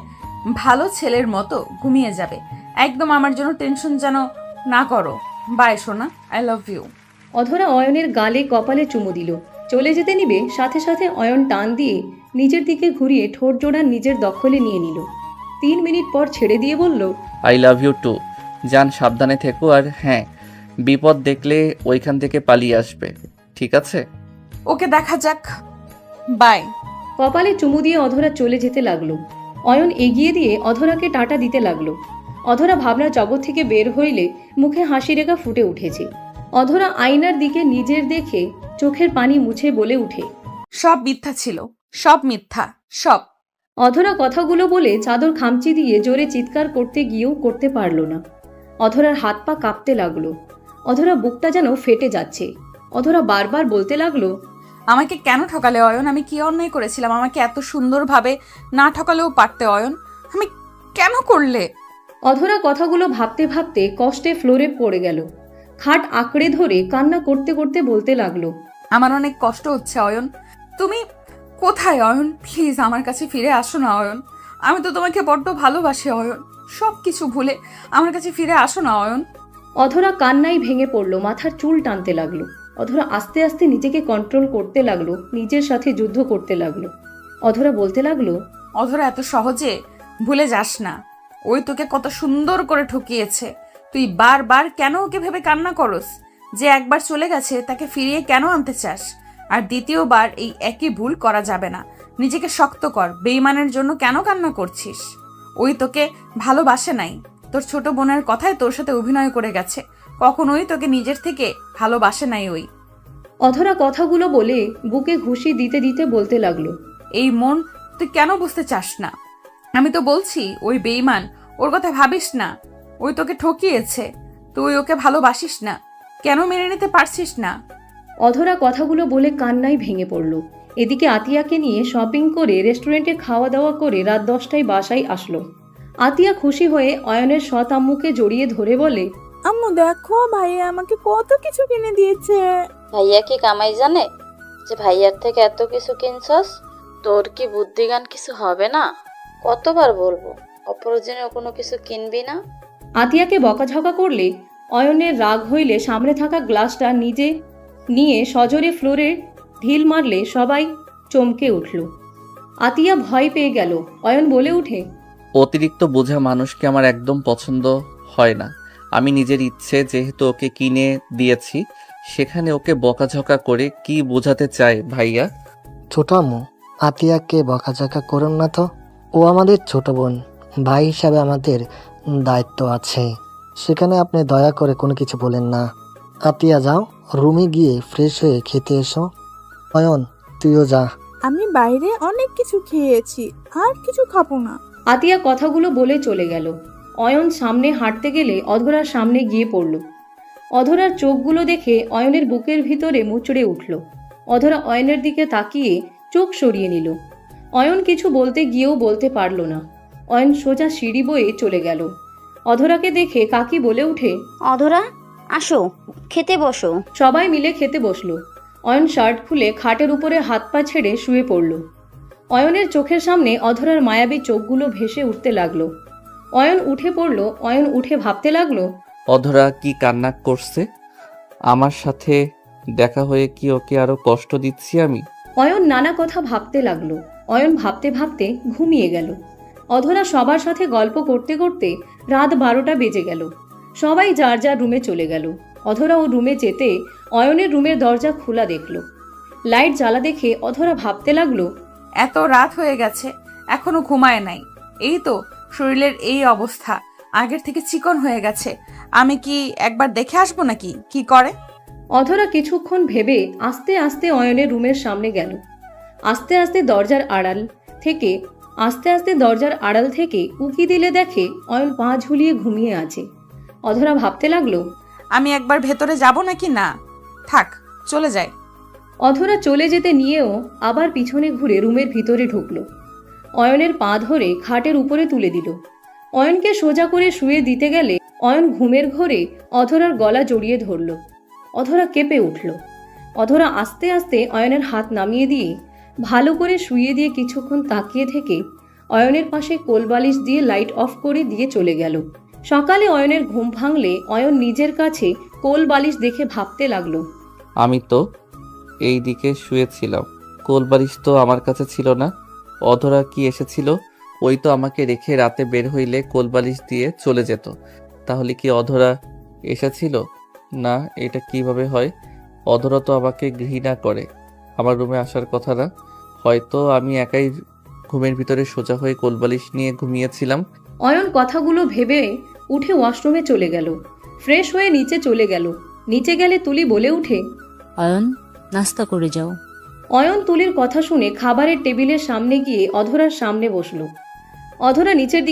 ভালো ছেলের মতো ঘুমিয়ে যাবে। একদম আমার জন্য টেনশন যেন না করো। বাই সোনা, আই লাভ ইউ। অধরা অয়নের গালে কপালে চুমু দিল। চলে যেতে নিবে, সাথে সাথে অয়ন টান দিয়ে নিজের দিকে ঘুরিয়ে ঠোঁট জোড়া নিজের দখলে নিয়ে নিল। 3 মিনিট পর ছেড়ে দিয়ে বলল, আই লাভ ইউ টু। জান সাবধানে থেকো, আর হ্যাঁ, বিপদ দেখলে ওইখান থেকে পালিয়ে আসবে, ঠিক আছে? ওকে, দেখা যাক। বাই। কপালে চুমু দিয়ে অধরা চলে যেতে লাগলো। অয়ন এগিয়ে দিয়ে অধরাকে টাটা দিতে লাগলো। অধরা ভাবনা জগৎ থেকে বের হইলে মুখে হাসি রেখা ফুটে উঠেছে। অধরা আয়নার দিকে নিজের দেখে চোখের পানি মুছে বলে উঠে, সব মিথ্যা ছিল, সব মিথ্যা, সব। অধরা কথাগুলো বলে চাদর খামচি দিয়ে জোরে চিৎকার করতে গিয়েও করতে পারল না। অধরার হাত পা কাঁপতে লাগলো। অধরা বুকটা যেন ফেটে যাচ্ছে। অধরা বারবার বলতে লাগলো, আমাকে কেন ঠকালে অয়ন? আমি কি অন্যায় করেছিলাম? আমাকে এত সুন্দরভাবে না ঠকালেও পারতে অয়ন, আমি কেন করলে? অধরা কথাগুলো ভাবতে ভাবতে কষ্টে ফ্লোরে পড়ে গেল। খাট আঁকড়ে ধরে কান্না করতে করতে বলতে লাগলো, আমার অনেক কষ্ট হচ্ছে অয়ন। তুমি কোথায় অয়ন? প্লিজ আমার কাছে ফিরে আসো না অয়ন। আমি তো তোমাকে বড্ড ভালোবাসি অয়ন। সব কিছু ভুলে আমার কাছে ফিরে আসো না অয়ন। অধরা কান্নাই ভেঙে পড়ল, মাথার চুল টানতে লাগলো। অধরা আস্তে আস্তে নিজেকে কন্ট্রোল করতে লাগলো, নিজের সাথে যুদ্ধ করতে লাগলো। অধরা বলতে লাগলো, অধরা এত সহজে ভুলে যাস না। ওই তোকে কত সুন্দর করে ঠকিয়েছে। তুই বারবার কেন ওকে ভেবে কান্না করস? যে একবার চলে গেছে তাকে ফিরিয়ে কেন আনতে চাস? আর দ্বিতীয়বার এই একই ভুল করা যাবে না। নিজেকে শক্ত কর। বেঈমানের জন্য কেন কান্না করছিস? ওই তোকে ভালোবাসে নাই। তোর ছোট বোনের কথায় তোর সাথে অভিনয় করে গেছে। কখনোই তোকে নিজের থেকে ভালোবাসে নাই ওই। অধরা কথাগুলো বলে বুকে ঘুষি দিতে দিতে বলতে লাগলো, এই মন তুই কেন বুঝতে চাস না? আমি তো বলছি ওই বেঈমান, ওর কথা ভাবিস না। ওই তোকে ঠকিয়েছে, তুই ওকে ভালোবাসিস না। কেন মেনে নিতে পারছিস না? অধরা কথাগুলো বলে কান্নায় ভেঙে পড়ল। এদিকে আতিয়াকে নিয়ে শপিং করে রেস্টুরেন্টে খাওয়া দাওয়া করে রাত 10টায় বাসায় আসলো। আতিয়া খুশি হয়ে অয়নের সৎ আম্মুকে জড়িয়ে ধরে বলে, আম্মু দেখো, ভাইয়া আমাকে কত কিছু কিনে দিয়েছে। ভাইয়া কি কামাই জানে যে ভাইয়ার থেকে এত কিছু কিনছস? তোর কি বুদ্ধিজ্ঞান কিছু হবে না? কতবার বলবো অপ্রয়োজনীয় কোনো কিছু কিনবি না। আতিয়াকে বকাঝকা করলে অয়নের রাগ হইলে সামনে থাকা গ্লাসটা নিজে নিয়ে সজোরে ফ্লোরে ঢিল মারলে সবাই চমকে উঠল। আতিয়া ভয় পেয়ে গেল। অয়ন বলে উঠে, অতিরিক্ত বোঝা মানুষকে আমার একদম পছন্দ হয় না। আমি নিজের ইচ্ছে যেহেতু ওকে কিনে দিয়েছি, সেখানে ওকে বকাঝকা করে কি বোঝাতে চায় ভাইয়া? ছোট আম্মু, আতিয়াকে বকাঝকা করুন না তো। ও আমাদের ছোট বোন, ভাই হিসাবে আমাদের দায়িত্ব আছে। সেখানে আপনি দয়া করে কোনো কিছু বলেন না। আতিয়া যাও, রুমে গিয়ে ফ্রেশ হয়ে খেতে এসো। অয়ন তুইও যা। আমি বাইরে অনেক কিছু খেয়েছি, আর কিছু খাবো না। আতিয়া কথাগুলো বলে চলে গেল। অয়ন সামনে হাঁটতে গেলে অধরার সামনে গিয়ে পড়ল। অধরার চোখগুলো দেখে অয়নের বুকের ভিতরে মুচড়ে উঠল। অধরা অয়নের দিকে তাকিয়ে চোখ সরিয়ে নিল। অয়ন কিছু বলতে গিয়েও বলতে পারল না। অয়ন সোজা সিঁড়ি বয়ে চলে গেল। অধরাকে দেখে কাকি বলে উঠে, অধরা আসো, খেতে বসো। সবাই মিলে খেতে বসলো। অয়ন শার্ট খুলে খাটের উপরে হাত পা ছেড়ে শুয়ে পড়ল। অয়নের চোখের সামনে অধরার মায়াবী চোখগুলো ভেসে উঠতে লাগলো। অয়ন উঠে পড়ল। অয়ন উঠে ভাবতে লাগলো, অধরা কি কান্না করছে? আমার সাথে দেখা হয়ে কি ওকে আরো কষ্ট দিচ্ছি আমি? অয়ন নানা কথা ভাবতে লাগলো। অয়ন ভাবতে ভাবতে ঘুমিয়ে গেল। অধরা সবার সাথে গল্প করতে করতে রাত 12টা বেজে গেল। সবাই যার যার রুমে চলে গেল। অধরা ও রুমে যেতে অয়নের রুমের দরজা খোলা দেখলো। লাইট জ্বালা দেখে অধরা ভাবতে লাগলো, এত রাত হয়ে গেছে এখনো ঘুমায় নাই। এই তো শরীরের এই অবস্থা, আগের থেকে চিকন হয়ে গেছে। আমি কি একবার দেখে আসবো নাকি কি করে? অধরা কিছুক্ষণ ভেবে আস্তে আস্তে অয়নের রুমের সামনে গেল। আস্তে আস্তে দরজার আড়াল থেকে উকি দিলে দেখে অয়ন পা ঝুলিয়ে ঘুমিয়ে আছে। অধরা ভাবতে লাগলো, আমি একবার ভেতরে যাব নাকি না, থাক চলে যায়। অধরা চলে যেতে নিয়েও আবার পিছনে ঘুরে রুমের ভিতরে ঢুকলো। অয়নের পা ধরে খাটের উপরে তুলে দিল। অয়নকে সোজা করে শুয়ে দিতে গেলে অয়ন ঘুমের ঘোরে অধরার গলা জড়িয়ে ধরল। অধরা কেঁপে উঠল। অধরা আস্তে আস্তে অয়নের হাত নামিয়ে দিয়ে ভালো করে শুইয়ে দিয়ে কিছুক্ষণ তাকিয়ে থেকে অয়নের পাশে কোলবালিশ দিয়ে লাইট অফ করে দিয়ে চলে গেল। সকালে অয়নের ঘুম ভাঙলে অয়ন নিজের কাছে কোলবালিশ দেখে ভাবতে লাগলো, আমি তো এই দিকে শুয়েছিলাম, কোলবালিশ তো আমার কাছে ছিল না। অধরা কি এসেছিল? ওই তো আমাকে রেখে রাতে বের হইলে কোলবালিশ দিয়ে চলে যেত। তাহলে কি অধরা এসেছিল? না, এটা কিভাবে হয়? অধরা তো আমাকে ঘৃণা করে, আমার রুমে আসার কথা না। হয়তো আমি একাই ঘুমের ভিতরে সোজা হয়ে কোলবালিশ নিয়ে ঘুমিয়েছিলাম। অয়ন কথাগুলো ভেবে উঠে ওয়াশরুমে চলে গেল। ফ্রেশ হয়ে নিচে চলে গেল। নিচে গেলে তুলি বলে উঠে, অয়ন, নাস্তা করে যাও। অয়ন তুলির কথা শুনে খাবারের টেবিলের সামনে গিয়ে অধরার সামনে বসলো। অধরা নিচের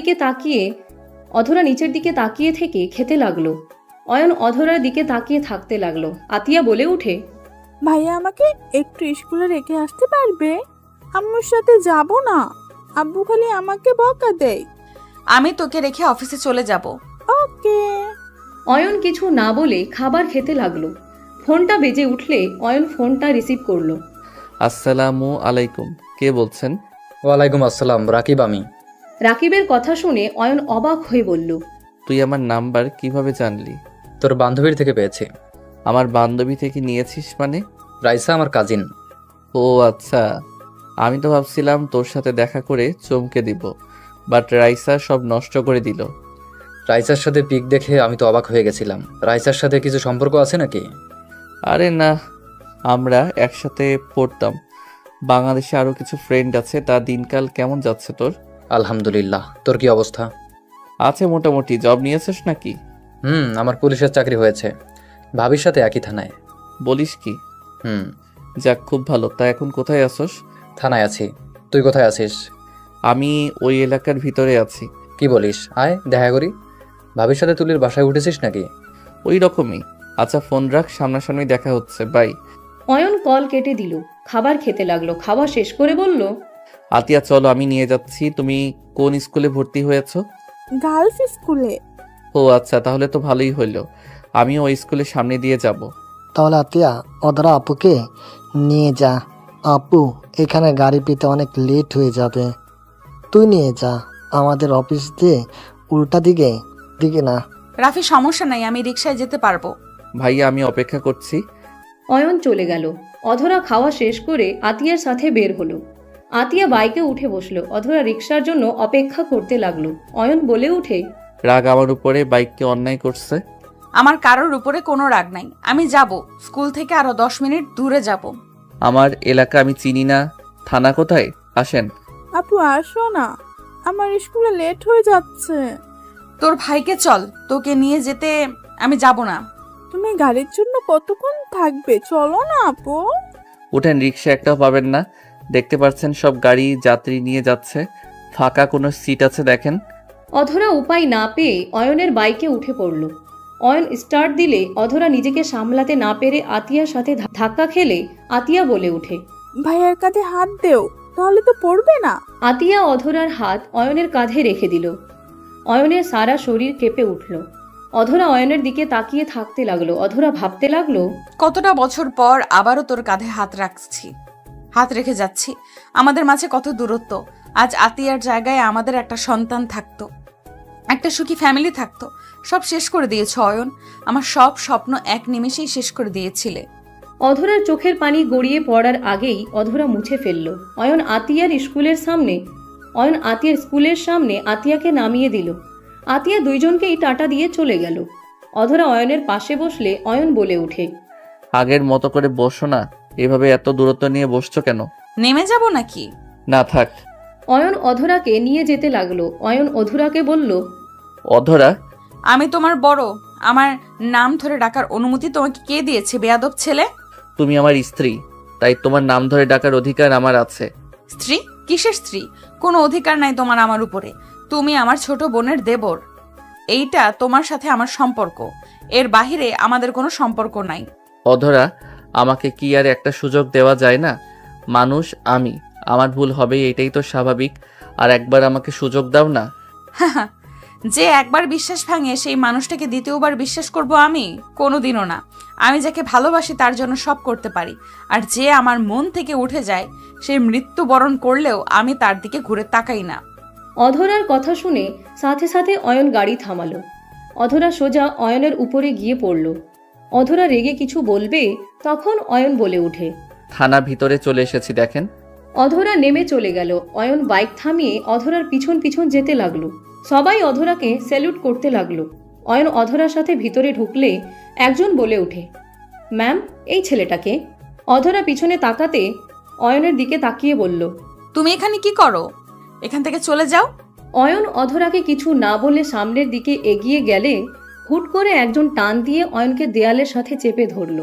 দিকে তাকিয়ে থেকে খেতে লাগলো। অয়ন অধরার দিকে তাকিয়ে থাকতে লাগলো। আতিয়া বলে উঠে, ভাইয়া আমাকে একটু স্কুলে রেখে আসতে পারবে? আম্মুর সাথে যাব না, আব্বু খালি আমাকে বকা দেয়। আমি তোকে রেখে অফিসে চলে যাব। ওকে। অয়ন কিছু না বলে খাবার খেতে লাগলো। ফোনটা বেজে উঠলে অয়ন ফোনটা রিসিভ করলো। আসসালামু আলাইকুম, কে বলছেন? ওয়ালাইকুম আসসালাম, রাকিব আমি। রাকিবের কথা শুনে অয়ন অবাক হয়ে বলল, তুই আমার নাম্বার কিভাবে জানলি? তোর বান্ধবীর থেকে পেয়েছি। আমার বান্ধবী থেকে নিয়েছিস মানে? রাইসা আমার কাজিন। ও আচ্ছা, আমি তো ভাবছিলাম তোর সাথে দেখা করে চমকে দিব, বাট রাইসা সব নষ্ট করে দিল। রাইসার সাথে পিক দেখে আমি তো অবাক হয়ে গেছিলাম। রাইসার সাথে কিছু সম্পর্ক আছে নাকি? আরে না, আমরা একসাথে পড়তাম। বাংলাদেশে আরও কিছু ফ্রেন্ড আছে। তা দিনকাল কেমন যাচ্ছে তোর? আলহামদুলিল্লাহ, তোর কি অবস্থা? আছে মোটামুটি। জব নিয়েছিস নাকি? আমার পুলিশের চাকরি হয়েছে, ভাবির সাথে একই থানায়। বলিস কি? যাক, খুব ভালো। তা এখন কোথায় আসোস? থানায় আছি। তুই কোথায় আছিস? আমি ওই এলাকার ভিতরে আছি। কি বলিস? আয় দেখা করি। ভাবির সাথে তুলির বাসায় উঠেছিস নাকি? ওই রকমই। আচ্ছা ফোন রাখ, সামনাসামনি দেখা হচ্ছে, বাই। অয়ন কল কেটে দিল। খাবার খেতে লাগলো। খাবার শেষ করে বলল, আতিয়া চলো, আমি নিয়ে যাচ্ছি। তুমি কোন স্কুলে ভর্তি হয়েছো? গার্লস স্কুলে। ও আচ্ছা, তাহলে তো ভালোই হইলো। আমিও ওই স্কুলের সামনে দিয়ে যাব। তাহলে আতিয়া অধরা আপুকে নিয়ে যা। আপু এখানে গাড়ি পেতে অনেক লেট হয়ে যাবে, তুই নিয়ে যা। আমাদের অফিস দিয়ে উল্টা দিকে না। রাফি, সমস্যা নাই, আমি রিকশায় যেতে পারবো। ভাইয়া আমি অপেক্ষা করছি। অয়ন চলে গেল। অধরা খাওয়া শেষ করে আতিয়ার সাথে বের হলো। আতিয়া বাইকে উঠে বসলো। অধরা রিকশার জন্য অপেক্ষা করতে লাগলো। অয়ন বলে উঠে, রাগ আমার উপরে, বাইককে অন্যায় করছে। আমার কারোর উপরে কোনো রাগ নাই, আমি যাব। স্কুল থেকে আরো 10 মিনিট দূরে যাব। আমার এলাকা আমি চিনি না। থানা কোথায়? আসেন। আপু আসো না, আমার স্কুলে লেট হয়ে যাচ্ছে। তোর ভাইকে চল, তোকে নিয়ে যেতে আমি যাব না। তুমি গাড়ির জন্য কতক্ষণ থাকবে? চলো না আপু। উঠেন, রিক্সা একটাও পাবেন না। দেখতে পাচ্ছেন সব গাড়ি যাত্রী নিয়ে যাচ্ছে, ফাঁকা কোনো সিট আছে দেখেন। অধরা উপায় না পেয়ে অয়নের বাইকে উঠে পড়ল। অয়ন স্টার্ট দিলে অধরা নিজেকে সামলাতে না পেরে আতিয়ার সাথে ধাক্কা খেলে আতিয়া বলে উঠে, ভাইয়ার কাঁধে হাত দেও, তাহলে তো পড়বে না। আতিয়া অধরার হাত অয়নের কাঁধে রেখে দিল। অয়নের সারা শরীর কেঁপে উঠল। অধরা অয়নের দিকে তাকিয়ে থাকতে লাগলো। অধরা ভাবতে লাগলো, কতটা বছর পর আবারও তোর কাঁধে হাত রেখে যাচ্ছি। আমাদের মাঝে কত দূরত্ব। আজ আতিয়ার জায়গায় আমাদের একটা সন্তান থাকতো, একটা সুখী ফ্যামিলি থাকতো। সব শেষ করে দিয়েছ অয়ন, আমার সব স্বপ্ন এক নিমেষেই শেষ করে দিয়েছিলে। অধরার চোখের পানি গড়িয়ে পড়ার আগেই অধরা মুছে ফেলল। অয়ন আতিয়ার স্কুলের সামনে আতিয়াকে নামিয়ে দিল। আতিয়া দুইজনকেই টাটা দিয়ে চলে গেল। অধরা অয়নের পাশে বসলে অয়ন বলে উঠে, আগের মতো করে বসো না, এভাবে এত দূরত্ব নিয়ে বসছো কেন? নেমে যাব নাকি? না থাক। অয়ন অধরাকে নিয়ে যেতে লাগলো। অয়ন অধরাকে বলল, অধরা, আমি তোমার বড়, আমার নাম ধরে ডাকার অনুমতি তোমাকে কে দিয়েছে বেয়াদব ছেলে? তুমি আমার স্ত্রী, তাই তোমার নাম ধরে ডাকার অধিকার আমার আছে। স্ত্রী? কিসের স্ত্রী? কোনো অধিকার নাই তোমার আমার উপরে। তুমি আমার ছোট বোনের দেবর। এইটা তোমার সাথে আমার সম্পর্ক, এর বাহিরে আমাদের কোনো সম্পর্ক নাই। অধরা, আমাকে কি আর একটা সুযোগ দেওয়া যায় না? মানুষ আমি, আমার ভুল হবে, এটাই তো স্বাভাবিক। আর একবার আমাকে সুযোগ দাও না। যে একবার বিশ্বাস ভাঙে সেই মানুষটাকে দ্বিতীয়বার বিশ্বাস করব আমি? কোনোদিনও না। আমি যাকে ভালোবাসি তার জন্য সব করতে পারি, আর যে আমার মন থেকে উঠে যায় সে মৃত্যুবরণ করলেও আমি তার দিকে ঘুরে তাকাই না। অধরার কথা শুনে সাথে সাথে অয়ন গাড়ি থামালো। অধরা সোজা অয়নের উপরে গিয়ে পড়ল। অধরা রেগে কিছু বলবে, তখন অয়ন বলে ওঠে, থানা ভিতরে চলে এসেছি, দেখেন। অধরা নেমে চলে গেল। অয়ন বাইক থামিয়ে অধরার পিছন পিছন যেতে লাগলো। সবাই অধরাকে স্যালুট করতে লাগলো। অয়ন অধরার সাথে ভিতরে ঢুকলে একজন বলে ওঠে, ম্যাম, এই ছেলেটাকে। অধরা পিছনে তাকাতে অয়নের দিকে তাকিয়ে বলল, তুমি এখানে কি করো? এখান থেকে চলে যাও। অয়ন অধরাকে কিছু না বলে সামনের দিকে এগিয়ে গেলে হুট করে একজন টান দিয়ে অয়নকে দেয়ালের সাথে চেপে ধরল।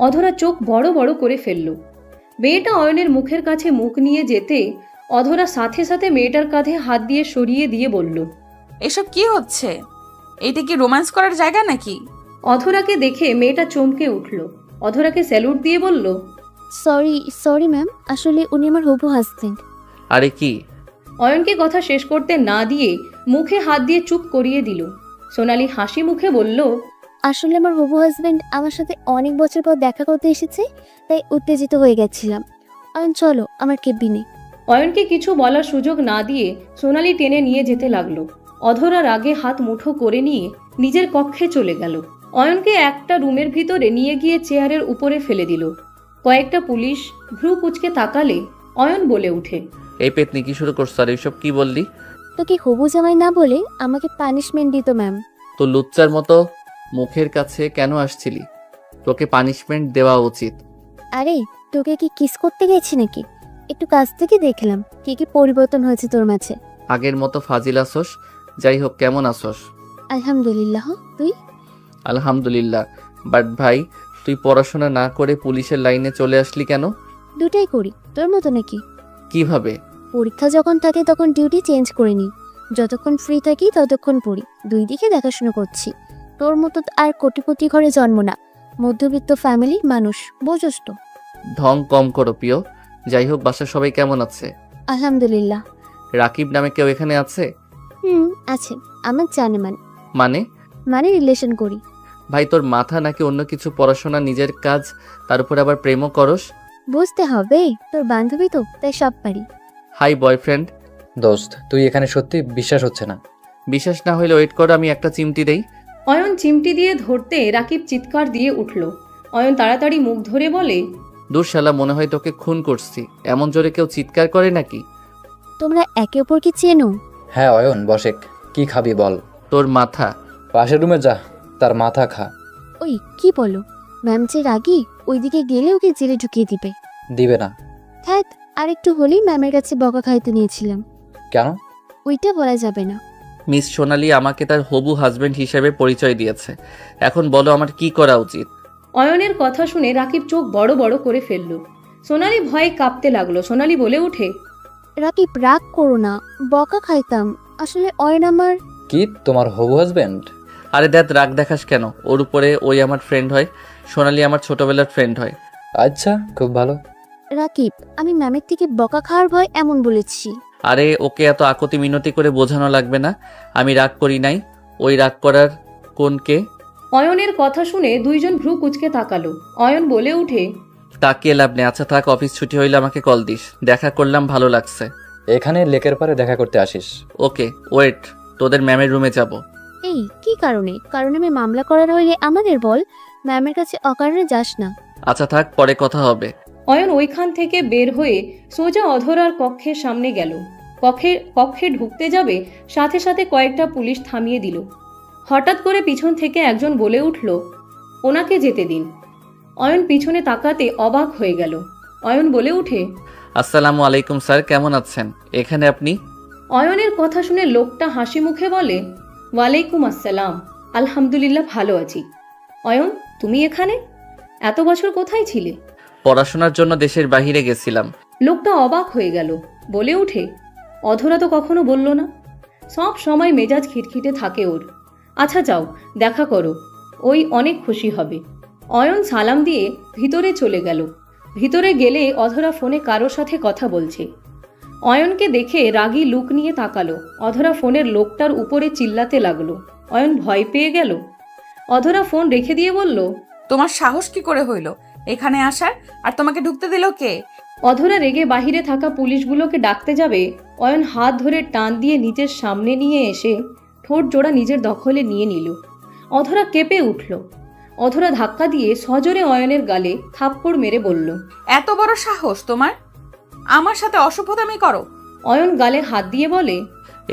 অধরা চোখ বড় বড় করে ফেলল। মেয়েটা অয়নের মুখের কাছে মুখ নিয়ে যেতে অধরা সাথে সাথে মেয়েটার কাঁধে হাত দিয়ে সরিয়ে দিয়ে বলল, এসব কি হচ্ছে? এইটা কি রোম্যান্স করার জায়গা নাকি? অধরাকে দেখে মেয়েটা চমকে উঠল। অধরাকে স্যালুট দিয়ে বলল, সরি ম্যাম, আসলে উনি আমার হবু হাজবেন্ড। আরে কি? অয়নকে কথা শেষ করতে না দিয়ে মুখে হাত দিয়ে চুপ করিয়ে দিল। সোনালি হাসি মুখে বলল, আসলে আমার হবু হাজবেন্ড আমার সাথে অনেক বছর পর দেখা করতে এসেছে, তাই উত্তেজিত হয়ে গেছিলাম। চলো আমার কেবিনে। অয়নকে কিছু বলার সুযোগ না দিয়ে সোনালি টেনে নিয়ে যেতে লাগলো। অধরার আগে হাত মুঠো করে নিয়ে নিজের কক্ষে চলে গেল। অয়নকে একটা রুমের ভিতরে নিয়ে গিয়ে চেয়ারের উপরে ফেলে দিল। কয়েকটা পুলিশ ভ্রু কুচকে তাকালে অয়ন বলে উঠে, এই পেতনি কি শুরু করছো? আর এইসব কি বললি? তোকে হবু জামাই না বলে আমাকে পানিশমেন্ট দিত ম্যাম। তো লুচ্চার মতো মুখের কাছে কেন আসছিলি? তোকে পানিশমেন্ট দেওয়া উচিত। আরে তোকে কি কিস করতে গেছি নাকি? একটু কাছ থেকে দেখলাম কি কি পরিবর্তন হয়েছে তোর মাঝে। আগের মতো ফাজিল আসোস? যাই হোক, কেমন আসোস? আলহামদুলিল্লাহ, তুই? আলহামদুলিল্লাহ। বাট ভাই, তুই পড়াশোনা না করে পুলিশের লাইনে চলে আসলি কেন? দুটাই করি, তোর মতো নাকি? কিভাবে? পরীক্ষা যখন থাকে তখন ডিউটি চেঞ্জ করে নিই, যতক্ষণ ফ্রি থাকি ততক্ষণ পড়ি। দুই দিকে দেখাশোনা করছি। তোর মতো আর কোটিপতি ঘরে জন্ম না, মধ্যবিত্ত ফ্যামিলির মানুষ, বোঝস তো। ঢং কম করো প্রিয়। যাই হোক, বাসার সবাই কেমন আছে? আলহামদুলিল্লাহ। রাকিব নামে কেউ এখানে আছে? আছে, আমার জানেমান। মানে রিলেশন করি। ভাই, তোর মাথা নাকি অন্য কিছু? পড়াশোনা, নিজের কাজ, তার উপর আবার প্রেমও করস? বুঝতে হবে, তোর বান্ধবী তো, তাই সব পারি। Hi boyfriend. দোস্ত, তুই এখানে সত্যি বিশ্বাস হচ্ছে না। বিশ্বাস না হলে ওয়েট করো, আমি একটা চিমটি দেই। অয়ন চিমটি দিয়ে ধরতে রাকিব চিৎকার দিয়ে উঠল। অয়ন তাড়াতাড়ি মুখ ধরে বলে, দূর শালা, মনে হয় তোকে খুন করছি। এমন জোরে কেউ চিৎকার করে নাকি? তোমরা একে অপরকে চেনো? হ্যাঁ অয়ন, বসেক, কি খাবি বল? তোর মাথা। পাশের রুমে যা, তার মাথা খা। ওই কি বলো? ম্যাম যে রাগি, ওইদিকে গেলে ওকে জেলে ঢুকিয়ে দিবে। দিবে না। হ্যাঁ, আর একটু হলেই ম্যামের কাছে বকা খাইতে নিয়েছিলাম। কেন? ওইটা বলা যাবে না। মিস সোনালি আমাকে তার হবু হাজবেন্ড হিসেবে পরিচয় দিয়েছে। এখন বলো আমার কি করা উচিত? অয়নের কথা শুনে রাকিব চোখ বড় বড় করে ফেলল। সোনালি ভয়ে কাঁপতে লাগলো। সোনালি বলে ওঠে, রাকিব রাগ করো না, বকা খাইতাম। আসলে অয়ন আমার। কি, তোমার হবু হাজবেন্ড? আরে দেখ, রাগ দেখাস কেন? ওর উপরে ওই আমার ফ্রেন্ড হয়, সোনালি আমার ছোটবেলার ফ্রেন্ড হয়। আচ্ছা, খুব ভালো। রাকিব, আমি ম্যামের থেকে বকা খাওয়ার ভয় এমন বলেছি। আরে ওকে এত আকতি মিনতি করে বোঝানো লাগবে না। আমি রাগ করি নাই। ওই রাগ করার কোনকে? অয়নের কথা শুনে দুইজন ভ্রু কুচকে তাকালো। অয়ন বলে উঠে, তাকিয়ে লাভ নেই। আচ্ছা থাক, অফিস ছুটি হইলে আমাকে কল দিস। দেখা করলাম, ভালো লাগছে। এখানে লেকের পারে দেখা করতে আসিস? ওকে, ওয়েট, তোদের ম্যামের রুমে যাব। এই কি কারণে? কারণ আমি মামলা করার হইলে আমাদের বল, ম্যামের কাছে অকারণে যাস না। আচ্ছা থাক, পরে কথা হবে। অয়ন ওইখান থেকে বের হয়ে সোজা অধরার কক্ষের সামনে গেল। কক্ষে ঢুকতে যাবে, সাথে সাথে কয়েকটা পুলিশ থামিয়ে দিল। হঠাৎ করে পিছন থেকে একজন বলে উঠল, ওনাকে যেতে দিন। অয়ন পিছনে তাকাতে অবাক হয়ে গেল। অয়ন বলে ওঠে, আসসালামু আলাইকুম স্যার, কেমন আছেন? এখানে আপনি? অয়নের কথা শুনে লোকটা হাসি মুখে বলে, ওয়ালাইকুম আসসালাম, আলহামদুলিল্লাহ ভালো আছি। অয়ন, তুমি এখানে? এত বছর কোথায় ছিলে? পড়াশোনার জন্য দেশের বাইরে গেছিলাম। লোকটা অবাক হয়ে গেল, বলে ওঠে, অধরা তো কখনো বলল না। সব সময় মেজাজ খিটখিটে থাকে ওর। আচ্ছা যাও, দেখা করো, ওই অনেক খুশি হবে। অয়ন সালাম দিয়ে ভিতরে চলে গেল। ভিতরে গেলে অধরা ফোনে কারোর সাথে কথা বলছে। অয়নকে দেখে রাগী লুক নিয়ে তাকালো। অধরা ফোনের লোকটার উপরে চিল্লাতে লাগলো। অয়ন ভয় পেয়ে গেল। অধরা ফোন রেখে দিয়ে বলল, তোমার সাহস কি করে হইল এখানে আসার, আর তোমাকে ঢুকতে দিল কে? অধরা রেগে বাহিরে থাকা পুলিশগুলোকে ডাকতে যাবে, অয়ন হাত ধরে টান দিয়ে নিজের সামনে নিয়ে এসে ঠোঁট জোড়া নিজের দখলে নিয়ে নিল। অধরা কেঁপে উঠল। অধরা ধাক্কা দিয়ে সজোরে অয়নের গালে থাপ্পড় মেরে বলল, এত বড় সাহস তোমার, আমার সাথে অসভ্যতামি করো? অয়ন গালে হাত দিয়ে বলে,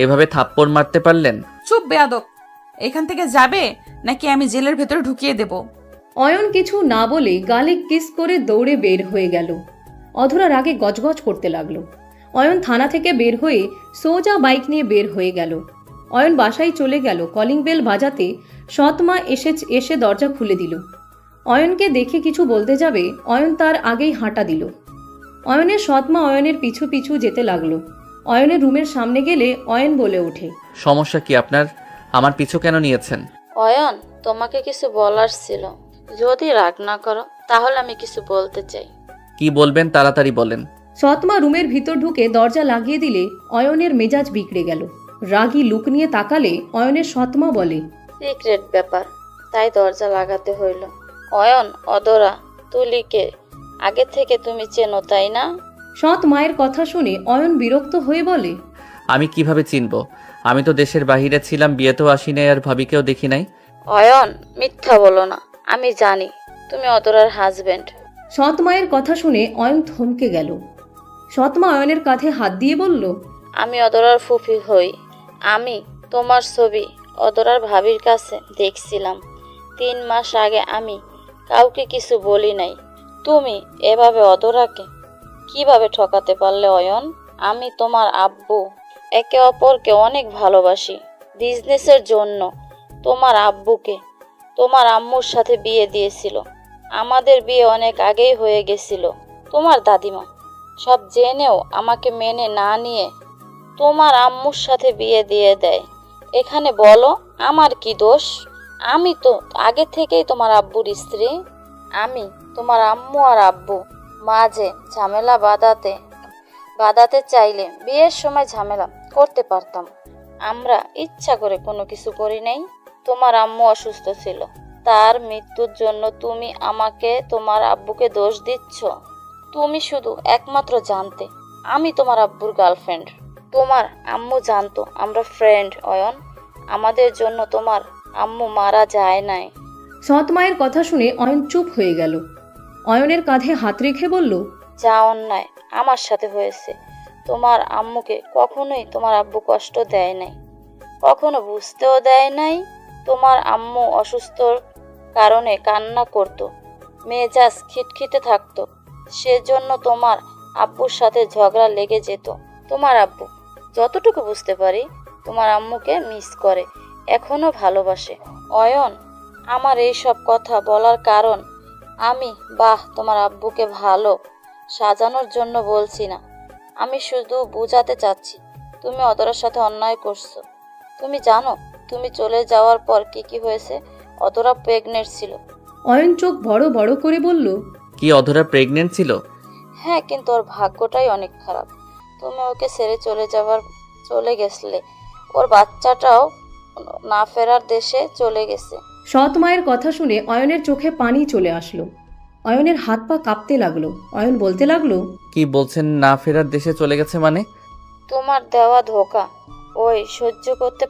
এভাবে থাপ্পড় মারতে পারলেন? চুপ বেয়াদব, এখান থেকে যাবে নাকি আমি জেলের ভেতরে ঢুকিয়ে দেব? অয়ন কিছু না বলে গালে কিস করে দৌড়ে বের হয়ে গেল। অধরা রাগে গজগজ করতে লাগলো। অয়ন থানা থেকে বের হয়ে সোজা বাইক নিয়ে বের হয়ে গেল। অয়ন বাসায় চলে গেল। কলিং বেল বাজাতে সৎমা এসে দরজা খুলে দিল। অয়নকে দেখে কিছু বলতে যাবে, অয়ন তার আগেই হাঁটা দিল। অয়নের সৎমা অয়নের পিছু পিছু যেতে লাগলো। অয়নের রুমের সামনে গেলে অয়ন বলে ওঠে, সমস্যা কি আপনার? আমার পিছু কেন নিয়েছেন? অয়ন, তোমাকে কিছু বলার ছিল, যদি রাগ না করো তাহলে আমি কিছু বলতে চাই। কি বলবেন তাড়াতাড়ি বলেন। সৎমা রুমের ভিতর ঢুকে দরজা লাগিয়ে দিলে অয়নের মেজাজ বিগড়ে গেল। রাগী লুক নিয়ে তাকালে অয়নের সৎমা বলে, সিক্রেট ব্যাপার, তাই দরজা লাগাতে হইল। অয়ন, অদরা, তুলিকে আগে থেকে তুমি চেনো তাই না? সৎ মায়ের কথা শুনে অয়ন বিরক্ত হয়ে বলে, আমি কিভাবে চিনব? আমি তো দেশের বাইরে ছিলাম, বিয়েতেও আসি নাই, আর ভাবিকেও দেখি নাই। অয়ন, মিথ্যা বলো না, আমি জানি তুমি অদরার হাজবেন্ড। সৎ মায়ের কথা শুনে অয়ন থমকে গেল। সৎমা অয়নের কাঁধে হাত দিয়ে বলল, আমি অদরার ফুফি হই। আমি তোমার ছবি অদরার ভাবির কাছে দেখছিলাম 3 মাস আগে। আমি কাউকে কিছু বলি নাই। তুমি এভাবে অদরাকে কিভাবে ঠকাতে পারলে অয়ন? আমি তোমার আব্বু, একে অপরকে অনেক ভালোবাসি। বিজনেসের জন্য তোমার আব্বুকে তোমার আম্মুর সাথে বিয়ে দিয়েছিল। আমাদের বিয়ে অনেক আগেই হয়ে গেছিল। তোমার দাদিমা সব জেনেও আমাকে মেনে না নিয়ে তোমার আম্মুর সাথে বিয়ে দিয়ে দেয়। এখানে বলো আমার কি দোষ? আমি তো আগে থেকেই তোমার আব্বুর স্ত্রী। আমি তোমার আম্মু আর আব্বু মাঝে ঝামেলা বাঁধাতে চাইলে বিয়ের সময় ঝামেলা করতে পারতাম। আমরা ইচ্ছা করে কোনো কিছু করি নাই। তোমার আম্মু অসুস্থ ছিল, তার মৃত্যুর জন্য তুমি আমাকে তোমার আব্বুকে দোষ দিচ্ছ। তুমি শুধু একমাত্র জানতে আমি তোমার আব্বুর গার্লফ্রেন্ড। তোমার আম্মু জানতো আমরা ফ্রেন্ড। অয়ন, আমাদের জন্য তোমার আম্মু মারা যায় নাই। সৎ মায়ের কথা শুনে অয়ন চুপ হয়ে গেল। অয়নের কাঁধে হাত রেখে বলল, যা অন্যায় আমার সাথে হয়েছে, তোমার আম্মুকে কখনোই তোমার আব্বু কষ্ট দেয় নাই, কখনো বুঝতেও দেয় নাই। তোমার আম্মু অসুস্থর কারণে কান্না করত, মেজাজ খিটখিটে থাকতো, সেজন্য তোমার আব্বুর সাথে ঝগড়া লেগে যেত। তোমার আব্বু, যতটুকু বুঝতে পারি, তোমার আম্মুকে মিস করে, এখনো ভালোবাসে। অয়ন, আমার এই সব কথা বলার কারণ আমি তোমার আব্বুকে ভালো সাজানোর জন্য বলছি না। আমি শুধু বুঝাতে চাচ্ছি তুমি অদরার সাথে অন্যায় করছো। তুমি জানো তুমি চলে যাওয়ার পর কি হয়েছে? অদরা প্রেগনেন্ট ছিল। অয়ন চোখ বড় বড় করে বলল, কি অধরা প্রেগনেন্ট ছিল? হ্যাঁ, কিন্তু ওর ভাগ্যটাই অনেক খারাপ। তুমি ওকে ছেড়ে চলে গেছলে, ওর বাচ্চাটাও না ফেরার দেশে চলে গেছে। সৎ মায়ের কথা শুনে অয়নের চোখে পানি চলে আসলো। অয়নের হাত পা কাঁপতে লাগলো। অয়ন বলতে লাগলো, কি বলছেন? না ফেরার দেশে চলে গেছে মানে? তোমার দেওয়া ধোকা ওই সহ্য করতে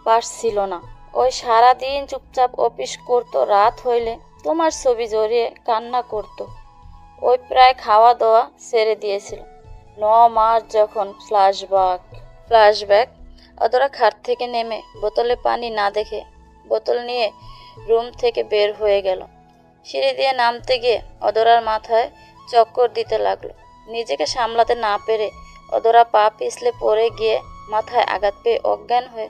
পারছিল না। ওই সারাদিন চুপচাপ অফিস করতো, রাত হইলে তোমার ছবি জড়িয়ে কান্না করতো। ওই প্রায় খাওয়া দাওয়া ছেড়ে দিয়েছিল। 9 মাস যখন ফ্ল্যাশব্যাক অদরা খাট থেকে নেমে বোতলে পানি না দেখে বোতল নিয়ে রুম থেকে বের হয়ে গেল। সিঁড়ি দিয়ে নামতে গিয়ে অধরার মাথায় চক্কর দিতে লাগলো। নিজেকে সামলাতে না পেরে অধরা পা পিছলে পড়ে গিয়ে মাথায় আঘাত পেয়ে অজ্ঞান হয়ে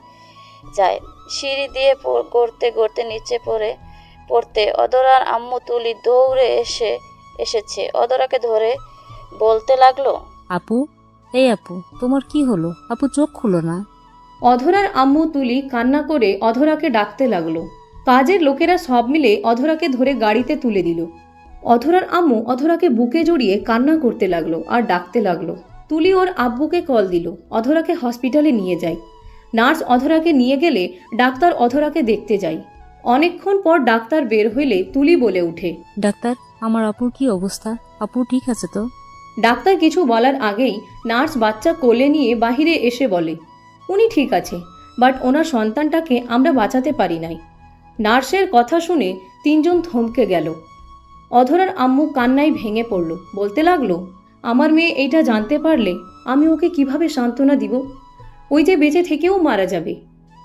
যায়। সিঁড়ি দিয়ে গড়তে গড়তে নিচে পড়তে অধরার আম্মু তুলি দৌড়ে এসেছে। অধরাকে ধরে বলতে লাগলো, আপু, এই আপু, তোমার কি হলো? আপু চোখ খুলো না। অধরার আম্মু তুলি কান্না করে অধরাকে ডাকতে লাগলো। কাজের লোকেরা সব মিলে অধরাকে ধরে গাড়িতে তুলে দিল। অধরার আম্মু অধরাকে বুকে জড়িয়ে কান্না করতে লাগলো আর ডাকতে লাগলো। তুলি ওর আব্বুকে কল দিল, অধরাকে হসপিটালে নিয়ে যায়। নার্স অধরাকে নিয়ে গেলে ডাক্তার অধরাকে দেখতে যায়। অনেকক্ষণ পর ডাক্তার বের হইলে তুলি বলে উঠে, ডাক্তার, আমার আপুর কি অবস্থা? আপু ঠিক আছে তো? ডাক্তার কিছু বলার আগেই নার্স বাচ্চা কোলে নিয়ে বাহিরে এসে বলে, উনি ঠিক আছে, বাট ওনার সন্তানটাকে আমরা বাঁচাতে পারি নাই। নার্সের কথা শুনে তিনজন থমকে গেল। অধরার আম্মু কান্নায় ভেঙে পড়ল, বলতে লাগলো, আমার মেয়ে এইটা জানতে পারলে আমি ওকে কিভাবে সান্ত্বনা দিব? ওই যে বেঁচে থেকেও মারা যাবে।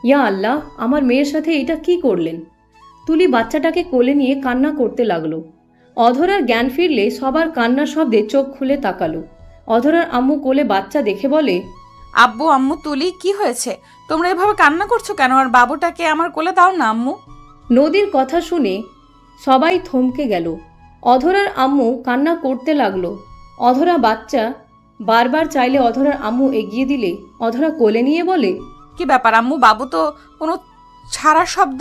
ইয়া আল্লাহ, আমার মেয়ের সাথে এটা কি করলেন? তুলি বাচ্চাটাকে কোলে নিয়ে কান্না করতে লাগলো। অধরার জ্ঞান ফিরলে সবার কান্নার শব্দে চোখ খুলে তাকালো। অধরার আম্মু কোলে বাচ্চা দেখে বলে, আব্বু, আম্মু, তুলি, কি হয়েছে? তোমরা এভাবে কান্না করছো কেন? আর বাবুটাকে আমার কোলে দাও না আম্মু। নদীর কথা শুনে সবাই থমকে গেল। অধরার আম্মু কান্না করতে লাগলো। অধরা বাচ্চা বারবার চাইলে অধরার আম্মু এগিয়ে দিলে অধরা কোলে নিয়ে বলে, কি ব্যাপার আম্মু? বাবু তো কোনো ছাড়া শব্দ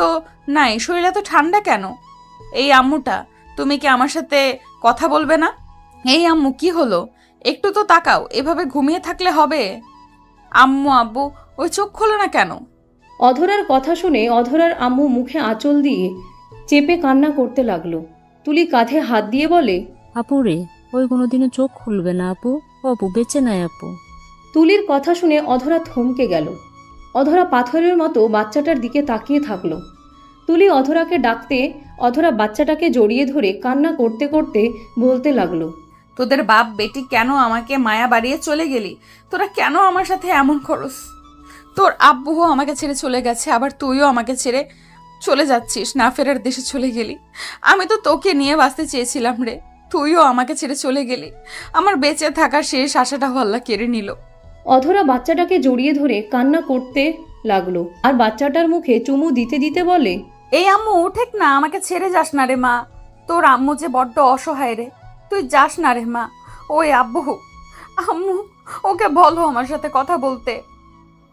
নাই, শরীরে তো ঠান্ডা কেন? এই আম্মুটা, তুমি কি আমার সাথে কথা বলবে না? এই আম্মু, কি হলো? একটু তো তাকাও, এভাবে ঘুমিয়ে থাকলে হবে? আম্মু, আব্বু, ওই চোখ খোলো না কেন? অধরার কথা শুনে অধরার আম্মু মুখে আঁচল দিয়ে চেপে কান্না করতে লাগলো। তুলি কাঁধে হাত দিয়ে বলে, আপু রে, ওই কোনোদিনও চোখ খুলবে না আপু। ও আপু বেঁচে নাই আপু। তুলির কথা শুনে অধরা থমকে গেল। অধরা পাথরের মতো বাচ্চাটার দিকে তাকিয়ে থাকলো। তুলি অধরাকে ডাকতে অধরা বাচ্চাটাকে জড়িয়ে ধরে কান্না করতে করতে বলতে লাগলো, তোদের বাপ বেটি কেন আমাকে মায়া বাড়িয়ে চলে গেলি? তোরা কেন আমার সাথে এমন করস? তোর আব্বুও আমাকে ছেড়ে চলে গেছে, আবার তুইও আমাকে ছেড়ে চলে যাচ্ছিস, না ফেরার দেশে চলে গেলি। আমি তো তোকে নিয়ে বাঁচতে চেয়েছিলাম রে, তুইও আমাকে ছেড়ে চলে গেলি। আমার বেঁচে থাকার শেষ আশাটাও আল্লাহ কেড়ে নিল। অধরা বাচ্চাটাকে জড়িয়ে ধরে কান্না করতে লাগলো আর বাচ্চাটার মুখে চুমু দিতে দিতে বলে, এই আম্মু, উঠেক না, আমাকে ছেড়ে যাস না রে মা। তোর আম্মু যে বড্ড অসহায় রে, তুই যাস না রে মা। ওই আব্বু, আম্মু, ওকে বলো আমার সাথে কথা বলতে।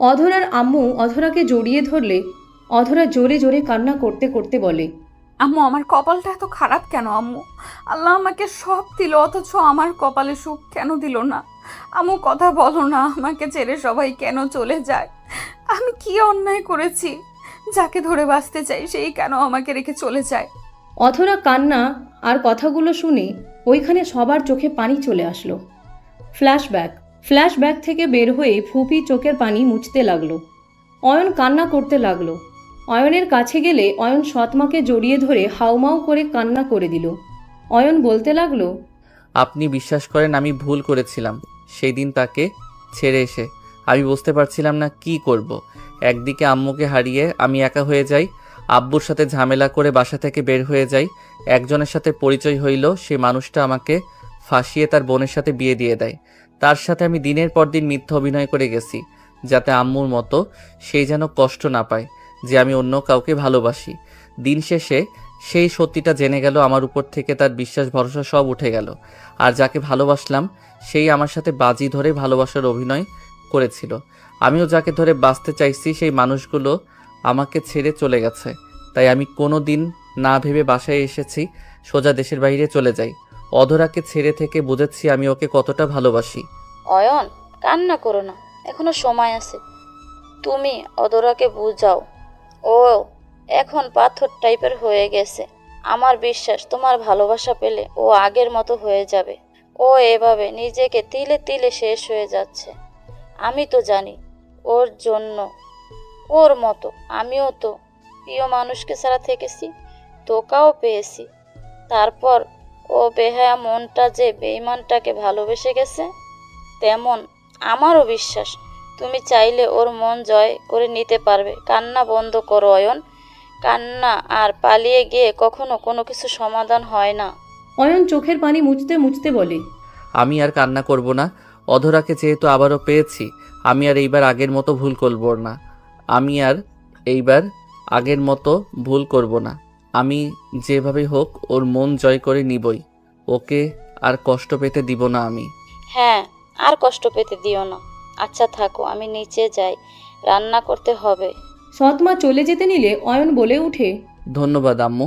অধরার আম্মু অধরাকে জড়িয়ে ধরলে অধরা জোরে জোরে কান্না করতে করতে বলে, আম্মু, আমার কপালটা এত খারাপ কেন আম্মু? আল্লাহ আমাকে সব দিল, অথচ আমার কপালে সুখ কেন দিল না? আম্মু, কথা বলো না, আমাকে ছেড়ে সবাই কেন চলে যায়? আমি কি অন্যায় করেছি? যাকে ধরে বাঁচতে চাই সেই কেন আমাকে রেখে চলে যায়? অধরা কান্না আর কথাগুলো শুনে ওইখানে সবার চোখে পানি চলে আসলো। ফ্ল্যাশব্যাক থেকে বের হয়ে ফুপি চোখের পানি মুছতে লাগলো। অয়ন কান্না করতে লাগলো। অয়নের কাছে গেলে অয়ন সৎমাকে জড়িয়ে ধরে হাউমাউ করে কান্না করে দিল। অয়ন বলতে লাগলো, আপনি বিশ্বাস করেন আমি ভুল করেছিলাম। সেই দিন তাকে ছেড়ে এসে আমি বুঝতে পারছিলাম না কি করব। একদিকে আম্মুকে হারিয়ে আমি একা হয়ে যাই, আব্বুর সাথে ঝামেলা করে বাসা থেকে বের হয়ে যাই। একজনের সাথে পরিচয় হইল, সে মানুষটা আমাকে ফাঁসিয়ে তার বোনের সাথে বিয়ে দিয়ে দেয়। তার সাথে আমি দিনের পর দিন মিথ্যা অভিনয় করে গেছি, যাতে আম্মুর মতো সেই যেন কষ্ট না পায় যে আমি অন্য কাউকে ভালোবাসি। দিন শেষে সেই সত্যিটা জেনে গেল, আমার উপর থেকে তার বিশ্বাস ভরসা সব উঠে গেল। আর যাকে ভালোবাসলাম সেই আমার সাথে বাজি ধরে ভালোবাসার অভিনয় করেছিল। আমিও যাকে ধরে বাঁচতে চাইছি সেই মানুষগুলো আমাকে ছেড়ে চলে গেছে। তাই আমি কোনো দিন না ভেবে বাসায় এসেছি, সোজা দেশের বাইরে চলে যাই। অধরাকে ছেড়ে থেকে বুঝেছি আমি ওকে কতটা ভালোবাসি। অয়ন, কান্না করো না, এখনো সময় আছে। তুমি অধরাকে বুঝাও। ও এখন পাথর টাইপের হয়ে গেছে। আমার বিশ্বাস তোমার ভালোবাসা পেলে ও আগের মতো হয়ে যাবে। ও এভাবে নিজেকে তিলে তিলে শেষ হয়ে যাচ্ছে। আমি তো জানি ওর জন্য, ওর মতো আমিও তো প্রিয় মানুষকে ছাড়া থেকেছি, তোকাও পেয়েছি। তারপর ও বেহায়া মনটা যে বেঈমানটাকে ভালোবেসে গেছে, তেমন আমারও বিশ্বাস তুমি চাইলে ওর মন জয় করে নিতে পারবে। কান্না বন্ধ করো অয়ন, কান্না আর পালিয়ে গিয়ে কখনো কোনো কিছু সমাধান হয় না। অয়ন চোখের পানি মুছতে মুছতে বলে, আমি আর কান্না করব না। অধরাকে যেহেতু আবারও পেয়েছি, আমি আর এইবার আগের মতো ভুল করব না। আমি যেভাবে হোক ওর মন জয় করে নিবই। ওকে আর কষ্ট পেতে দিব না আমি। হ্যাঁ, আর কষ্ট পেতে দিও না। আচ্ছা থাকো, আমি নিচে যাই, রান্না করতে হবে। সৎমা চলে যেতে নিলে অয়ন বলে ওঠে, ধন্যবাদ আম্মু।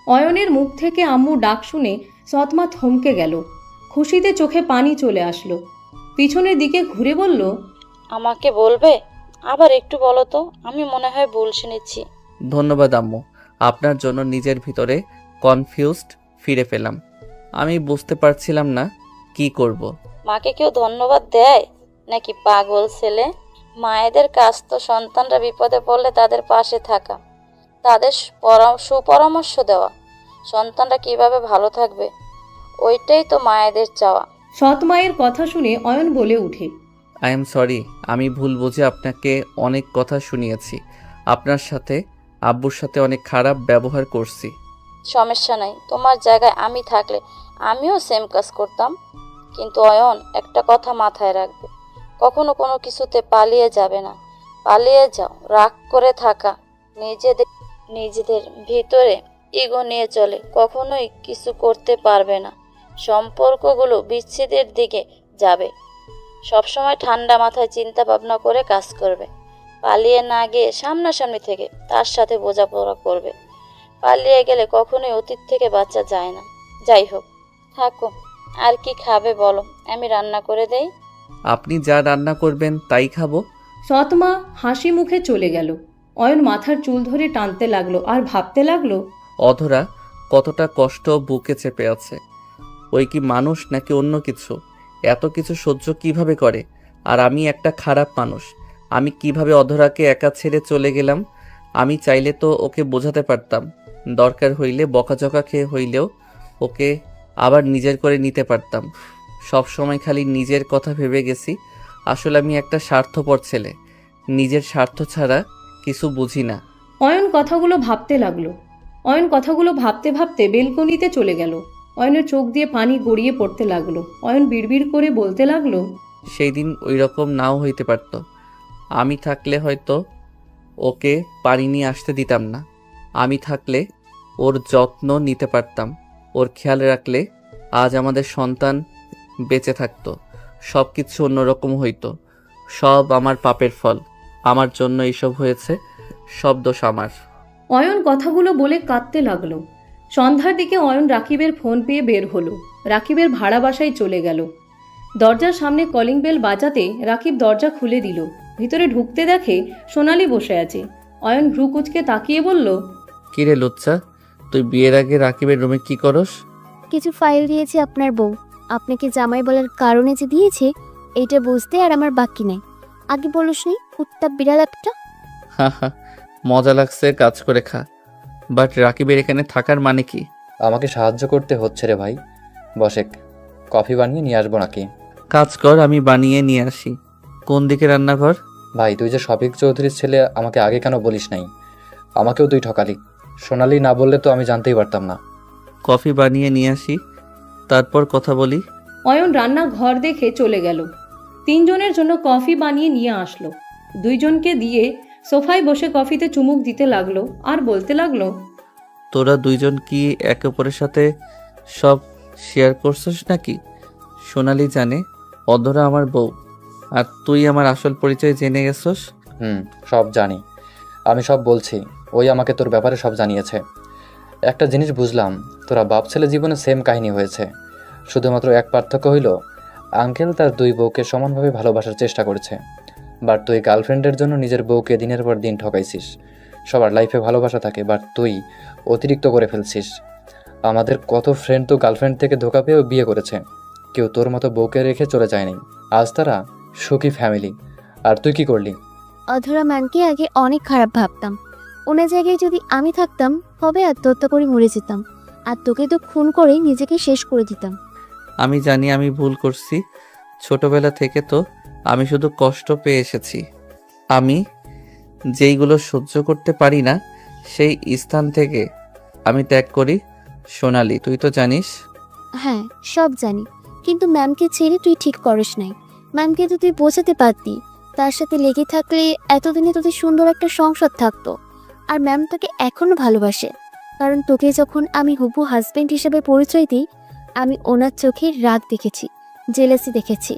অয়নের মুখ থেকে আম্মু ডাক শুনে সৎমা থমকে গেল। খুশিতে চোখে পানি চলে আসলো। পিছনের দিকে ঘুরে বলল, আমাকে বলবে? আবার একটু বলো তো, আমি মনে হয় ভুল শুনেছি। ধন্যবাদ আম্মু। আপনার জন্য নিজের ভিতরে কনফিউজড ফিরে পেলাম। আমি বুঝতে পারছিলাম না কি করব। মাকে কেউ ধন্যবাদ দেয় নাকি পাগল ছেলে? মায়েদের কাজ তো সন্তানরা বিপদে পড়লে তাদের পাশে থাকা, তাদের সুপরামর্শ দেওয়া, সন্তানরা কিভাবে ভালো থাকবে, ওইটাই তো মায়েদের চাওয়া। সৎ মায়ের কথা শুনে অয়ন বলে উঠে, আই এম সরি, আমি ভুল বুঝে আপনাকে অনেক কথা শুনিয়েছি। আপনার সাথে আব্বুর সাথে অনেক খারাপ ব্যবহার করছি। সমস্যা নাই, তোমার জায়গায় আমি থাকলে আমিও সেম কাজ করতাম। কিন্তু অয়ন, একটা কথা মাথায় রাখবে, কখনো কোনো কিছুতে পালিয়ে যাবে না। পালিয়ে যাও, রাগ করে থাকা, নিজেদের ভিতরে ইগো নিয়ে চলে, কখনোই কিছু করতে পারবে না। সম্পর্কগুলো বিচ্ছেদের দিকে যাবে। সবসময় ঠান্ডা মাথায় চিন্তা ভাবনা করে কাজ করবে। পালিয়ে না গিয়ে সামনাসামনি থেকে তার সাথে বোঝাপড়া করবে। পালিয়ে গেলে কখনোই অতীত থেকে বাঁচা যায় না। যাই হোক, থাকো। আর কি খাবে বলো, আমি রান্না করে দেই। আপনি যা রান্না করবেন তাই খাবো। সৎমা হাসি মুখে চলে গেল। অয়ন মাথার চুল ধরে টানতে লাগলো আর ভাবতে লাগলো, অধরা কতটা কষ্ট বুকে চেপে আছে। ওই কি মানুষ নাকি অন্য কিছু? এত কিছু সহ্য কিভাবে করে? আর আমি একটা খারাপ মানুষ। আমি কিভাবে অধরাকে একা ছেড়ে চলে গেলাম? আমি চাইলে তো ওকে বোঝাতে পারতাম। দরকার হইলে বকাঝকা খেয়ে হইলেও ওকে আবার নিজের করে নিতে পারতাম। সব সময় খালি নিজের কথা ভেবে গেছি। আসলে আমি একটা স্বার্থপর ছেলে, নিজের স্বার্থ ছাড়া কিছু বুঝি না। অয়ন কথাগুলো ভাবতে ভাবতে বেলকনিতে চলে গেল। অয়নের চোখ দিয়ে পানি গড়িয়ে পড়তে লাগলো। অয়ন বিড়বিড় করে বলতে লাগলো, সেই দিন ওই রকম নাও হইতে পারত। আমি থাকলে হয়তো ওকে পানি নিয়ে আসতে দিতাম না। আমি থাকলে ওর যত্ন নিতে পারতাম। ওর খেয়াল রাখলে আজ আমাদের সন্তান বেঁচে থাকতো। সব কিছু অন্যরকম হইতো। সব আমার পাপের ফল। আমার জন্য এইসব হয়েছে। সব দোষ আমার। অয়ন কথাগুলো বলে কাঁদতে লাগলো। সন্ধ্যার দিকে অয়ন রাকিবের ফোন পেয়ে বের হলো। রাকিবের ভাড়া বাসায় চলে গেল। দরজার সামনে কলিং বেল বাজাতে রাকিব দরজা খুলে দিল। ভিতরে ঢুকতে দেখে সোনালি বসে আছে। অয়ন ভ্রু কুচকে তাকিয়ে বলল, কিরে লুচ্চা, তুই বিয়ের আগে রাকিবের রুমে কি করস? কিছু ফাইল দিয়েছে আপনার বউ। আপনাকে জামাই বলার কারণে যে দিয়েছে এইটা বুঝতে আর আমার বাকি নেই। আগে বলসনি, কুত্তা বিড়াল একটা। হা হা, মজা লাগছে, কাজ করে খা। বাট রাকিবের এখানে থাকার মানে কি? আমাকে সাহায্য করতে হচ্ছে রে ভাই। বসেক, কফি বানিয়ে নিয়ে আসবো নাকি? কাজ কর, আমি বানিয়ে নিয়ে আসি। কোন দিকে রান্নাঘর? ভাই, তুই যে শফিক চৌধুরীর ছেলে, আমাকে আগে কেন বলিস নাই? আমাকেও তুই ঠকালি। সোনালি না বললে তো আমি জানতেই পারতাম না। কফি বানিয়ে নিয়ে আসি, তারপর কথা বলি। অয়ন রান্নাঘর দেখে চলে গেল। তিনজনের জন্য কফি বানিয়ে নিয়ে আসলো। দুইজনকে দিয়ে সোফায় বসে কফিতে চুমুক দিতে লাগলো আর বলতে লাগলো, তোরা দুইজন কি একে অপরের সাথে সব শেয়ার করছিস নাকি? সোনালি জানে অধরা আমার বউ, আর তুই আমার আসল পরিচয় জেনে গেছস। সব জানি। আমি সব বলছি। ওই আমাকে তোর ব্যাপারে সব জানিয়েছে। একটা জিনিস বুঝলাম, তোরা বাপ ছেলে জীবনে সেম কাহিনী হয়েছে। শুধুমাত্র এক পার্থক্য হইল, আঙ্কেল তার দুই বউকে সমানভাবে ভালোবাসার চেষ্টা করেছে। বাট তুই গার্লফ্রেন্ডের জন্য নিজের বউকে দিনের পর দিন ঠকাইছিস। সবার লাইফে ভালোবাসা থাকে, বাট তুই অতিরিক্ত করে ফেলছিস। আমাদের কত ফ্রেন্ড তো গার্লফ্রেন্ড থেকে ধোকা পেয়েও বিয়ে করেছে। কেউ তোর মতো বউকে রেখে চলে যায়নি। আজ তারা সুখী ফ্যামিলি। আর তুই কি করলি? অধরা ম্যামকে আগে অনেক খারাপ ভাবতাম। ওনার জায়গায় যদি আমি থাকতাম হবে আত্মহত্যা করে মরে যেতাম। আর তোকে তো খুন করে নিজেকে শেষ করে দিতাম। আমি জানি আমি ভুল করছি। ছোটবেলা থেকে তো আমি শুধু কষ্ট পেয়ে এসেছি। আমি যেইগুলো সহ্য করতে পারি না সেই স্থান থেকে আমি ত্যাগ করি। সোনালি, তুই তো জানিস। হ্যাঁ, সব জানি, কিন্তু ম্যামকে ছেড়ে তুই ঠিক করিস নাই। ম্যামকে তো তুই বোঝাতে পারতি, তার সাথে লেগে থাকলে এতদিনে তোদের সুন্দর একটা সংসার থাকতো। আর ম্যাম তোকে এখনো ভালোবাসে, কারণ তোকে যখন আমি হবু হাজবেন্ড হিসেবে পরিচয় দিই, আমি ওনার চোখে রাগ দেখেছি, জেলাসি দেখেছি।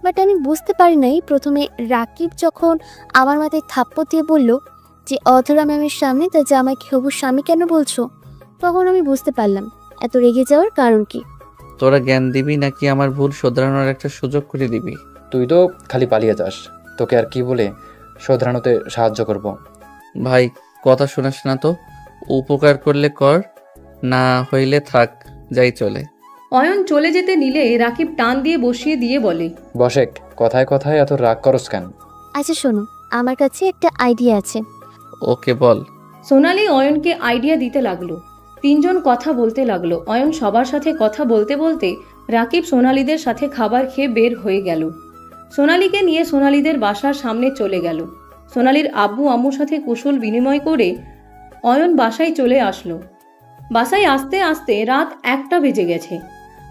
বাট আমি বুঝতে পারি নাই প্রথমে রাকিব যখন আমার মাথায় থাপ্পড় দিয়ে বলল যে অধরা ম্যামের সামনে তার জামাইকে হবু স্বামী কেন বলছো, তখন আমি বুঝতে পারলাম এত রেগে যাওয়ার কারণ কি। তোরা জ্ঞান দিবি নাকি আমার ভুল শোধরানোর একটা সুযোগ করে দিবি? তুই তো খালি পালিয়ে যাস, তোকে আর কি বলে শোধরানোতে সাহায্য করব। ভাই, কথা শোনাস না তো। উপকার করলে কর, না হইলে থাক, যাই চলে। অয়ন চলে যেতে নিলে রাকিব টান দিয়ে বসিয়ে দিয়ে বলে, বসেক, কথায় কথায় এত রাগ করস কেন? আচ্ছা শোনো, আমার কাছে একটা আইডিয়া আছে। ওকে বল। সোনালি অয়নকে আইডিয়া দিতে লাগলো। তিনজন কথা বলতে লাগলো। অয়ন সবার সাথে কথা বলতে বলতে রাকিব সোনালিদের সাথে খাবার খেয়ে বের হয়ে গেল। সোনালিকে নিয়ে সোনালিদের বাসার সামনে চলে গেল। সোনালির আব্বু আম্মুর সাথে কুশল বিনিময় করে অয়ন বাসায় চলে আসলো। বাসায় আসতে আসতে রাত 1টা বেজে গেছে।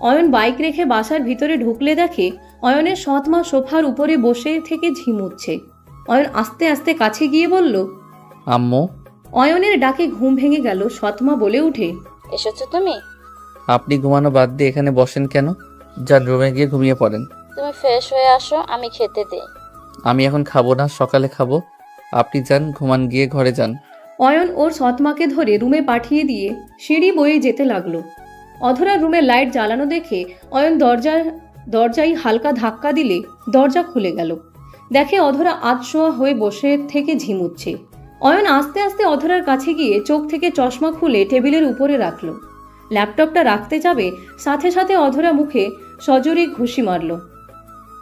অয়ন বাইক রেখে বাসার ভিতরে ঢুকলে দেখে অয়নের সৎমা সোফার উপরে বসে থেকে ঝিমুচ্ছে। অয়ন আস্তে আস্তে কাছে গিয়ে বলল, আম্মু। অয়নের ডাকে ঘুম ভেঙে গেল। সৎমা বলে উঠে, এসেছো তুমি? আপনি ঘুমানো বাদ দিয়ে এখানে বসেন কেন? যান রুমে গিয়ে ঘুমিয়ে পড়েন। তুমি ফ্রেশ হয়ে আসো, আমি খেতে দিই। আমি এখন খাবো না, সকালে খাবো। আপনি যান, ঘুমান, গিয়ে ঘরে যান। অয়ন ওর সৎমাকে ধরে রুমে পাঠিয়ে দিয়ে সিঁড়ি বয়ে যেতে লাগলো। অধরার রুমের লাইট জ্বালানো দেখে অয়ন দরজায় হালকা ধাক্কা দিলে দরজা খুলে গেল। দেখে অধরা আধশোয়া হয়ে বসে থেকে ঝিমুচ্ছে। অয়ন আস্তে আস্তে অধরার কাছে গিয়ে চোখ থেকে চশমা খুলে টেবিলের উপরে রাখলো। ল্যাপটপটা রাখতে যাবে, সাথে সাথে অধরা মুখে সজোরে ঘুষি মারল।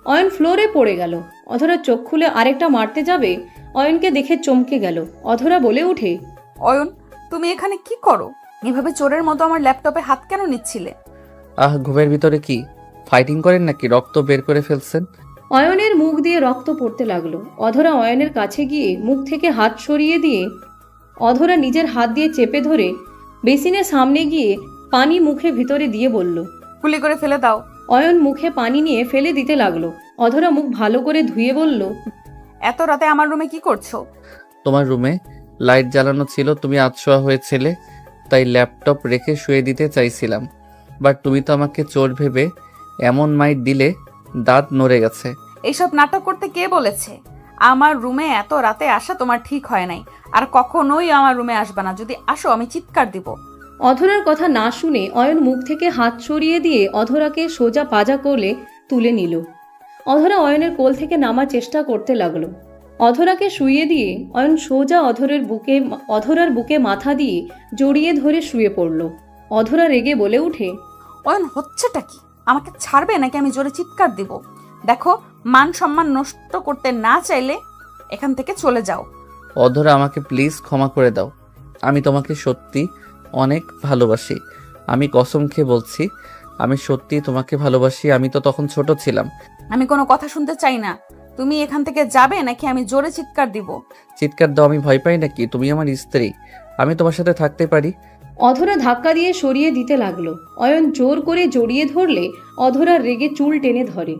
অয়ন ফ্লোরে পড়ে গেল। অধরা চোখ খুলে আরেকটা মারতে যাবে, অয়নকে দেখে চমকে গেল। অধরা বলে উঠে, অয়ন, তুমি এখানে কি করো? এভাবে চোরের মতো আমার ল্যাপটপে হাত কেন নিচ্ছিলে? ঘুমের ভিতরে কি ফাইটিং করেন নাকি? রক্ত বের করে ফেলছেন? অয়নের মুখ দিয়ে রক্ত পড়তে লাগলো। অধরা অয়নের কাছে গিয়ে মুখ থেকে হাত সরিয়ে দিয়ে অধরা নিজের হাত দিয়ে চেপে ধরে বেসিনের সামনে গিয়ে পানি মুখে ভিতরে দিয়ে বলল, কুলি করে ফেলে দাও। অয়ন মুখে পানি নিয়ে ফেলে দিতে লাগলো। অধরা মুখ ভালো করে ধুয়ে বলল, এত রাতে আমার রুমে কি করছো? তোমার রুমে লাইট জ্বালানো ছিল, তুমি আধশোয়া হয়েছিলে, তাই ল্যাপটপ রেখে শুয়ে দিতে চাইছিলাম। বাট তুমি তো আমাকে চোর ভেবে এমন মাইট দিলে দাঁত নড়ে গেছে। এইসব নাটক করতে কে বলেছে? আমার রুমে এত রাতে আসা তোমার ঠিক হয় নাই, আর কখনোই আমার রুমে আসবে না। যদি আসো আমি চিৎকার দিব। অধরার কথা না শুনে অয়ন মুখ থেকে হাত সরিয়ে দিয়ে অধরাকে সোজা পাজা কোলে তুলে নিল। অধরা অয়নের কোল থেকে নামার চেষ্টা করতে লাগলো। অধরাকে শুইয়ে দিয়ে অয়ন সোজা অধরার বুকে মাথা দিয়ে জড়িয়ে ধরে শুয়ে পড়ল। অধরা রেগে বলে উঠে, অয়ন, হচ্ছেটা কি? আমাকে ছাড়বে নাকি আমি জোরে চিৎকার দিব? দেখো, মান সম্মান নষ্ট করতে না চাইলে এখান থেকে চলে যাও। অধরা, আমাকে প্লিজ ক্ষমা করে দাও। আমি তোমাকে সত্যি অনেক ভালোবাসি। আমি কসম খেয়ে বলছি, আমি সত্যি তোমাকে ভালোবাসি। আমি তো তখন ছোট ছিলাম। আমি কোনো কথা শুনতে চাই না। তুমি এখান থেকে যাবে নাকি আমি জোরে চিৎকার দিব? চিৎকার দাও, আমি ভয় পাই নাকি? তুমি আমার স্ত্রী, আমি তোমার সাথে থাকতে পারি। অধরা ধাক্কা দিয়ে সরিয়ে দিতে লাগলো। অয়ন জোর করে জড়িয়ে ধরলে অধরা রেগে চুল টেনে ধরে।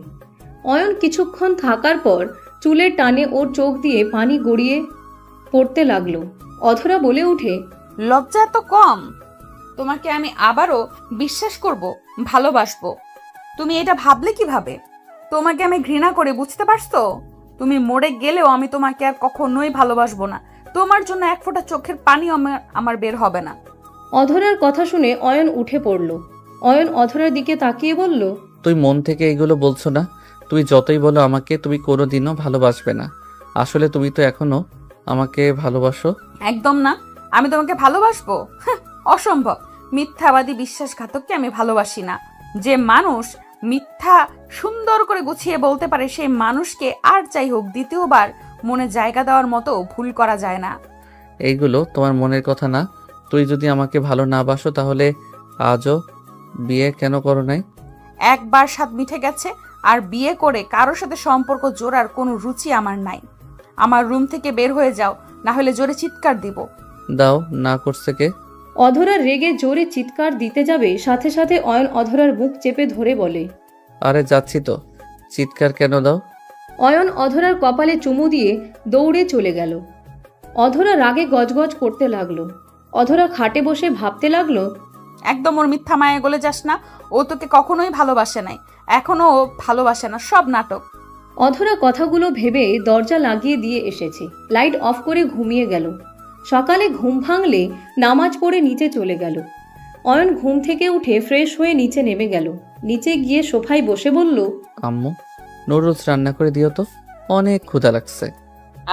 অয়ন কিছুক্ষণ থাকার পর চুলের টানে ওর চোখ দিয়ে পানি গড়িয়ে পড়তে লাগলো। অধরা বলে উঠে, লজ্জা এত কম? তোমাকে আমি আবারও বিশ্বাস করব, ভালোবাসবো? তুমি এটা ভাবলে কিভাবে? তোমাকে আমি ঘৃণা করে, বুঝতে পারছো? তুমি মরে গেলেও আমি তোমাকে আর কখনোই ভালোবাসবো না। তোমার জন্য এক ফোঁটা চোখের পানি আমার বের হবে না। অধরার কথা শুনে অয়ন উঠে পড়ল। অয়ন অধরার দিকে তাকিয়ে বলল, তুই মন থেকে এগুলো বলছো না? তুমি যতই বলো আমাকে, তুমি কোনোদিনও ভালোবাসবে না। আসলে তুমি তো এখনো আমাকে ভালোবাসো। একদম না, আমি তোমাকে ভালোবাসবো? অসম্ভব। মিথ্যাবাদী বিশ্বাসঘাতককে আমি ভালোবাসি না। যে মানুষ মিথ্যা সুন্দর করে গুছিয়ে বলতে পারে, সেই মানুষকে আর যাই হোক দ্বিতীয়বার মনে জায়গা দেওয়ার মতো ভুল করা যায় না। এইগুলো তোমার মনের কথা না। তুই যদি আমাকে ভালো না বাসো তাহলে আজও বিয়ে কেন করো নাই? একবার স্বাদ মিঠে গেছে, আর বিয়ে করে কারোর সাথে সম্পর্ক জোড়ার কোনো রুচি আমার নাই। আমার রুম থেকে বের হয়ে যাও, না হলে জোরে চিৎকার দিব। দাও, না করছে কে? অধরা রেগে জোরে চিৎকার দিতে যাবে, সাথে সাথে অয়ন অধরার বুক চেপে ধরে বলে। আরে যাচ্ছি তো, চিৎকার কেন দাও? অয়ন অধরার কপালে চুমু দিয়ে দৌড়ে চলে গেল। অধরা রাগে গজগজ করতে লাগলো। অধরা খাটে বসে ভাবতে লাগলো, একদম ওর মিথ্যা মায়া গলে যাস না। ও তোকে কখনোই ভালোবাসে নাই, এখনো ও ভালোবাসে না, সব নাটক। অধরা কথাগুলো ভেবে দরজা লাগিয়ে দিয়ে এসেছে, লাইট অফ করে ঘুমিয়ে গেল। সকালে ঘুম ভাঙলে নামাজ পড়ে নিচে চলে গেল। অয়ন ঘুম থেকে উঠে ফ্রেশ হয়ে নিচে নেমে গেল। নিচে গিয়ে সোফায় বসে বলল, আম্মু, নুডলস রান্না করে দিও তো, অনেক ক্ষুধা লাগছে।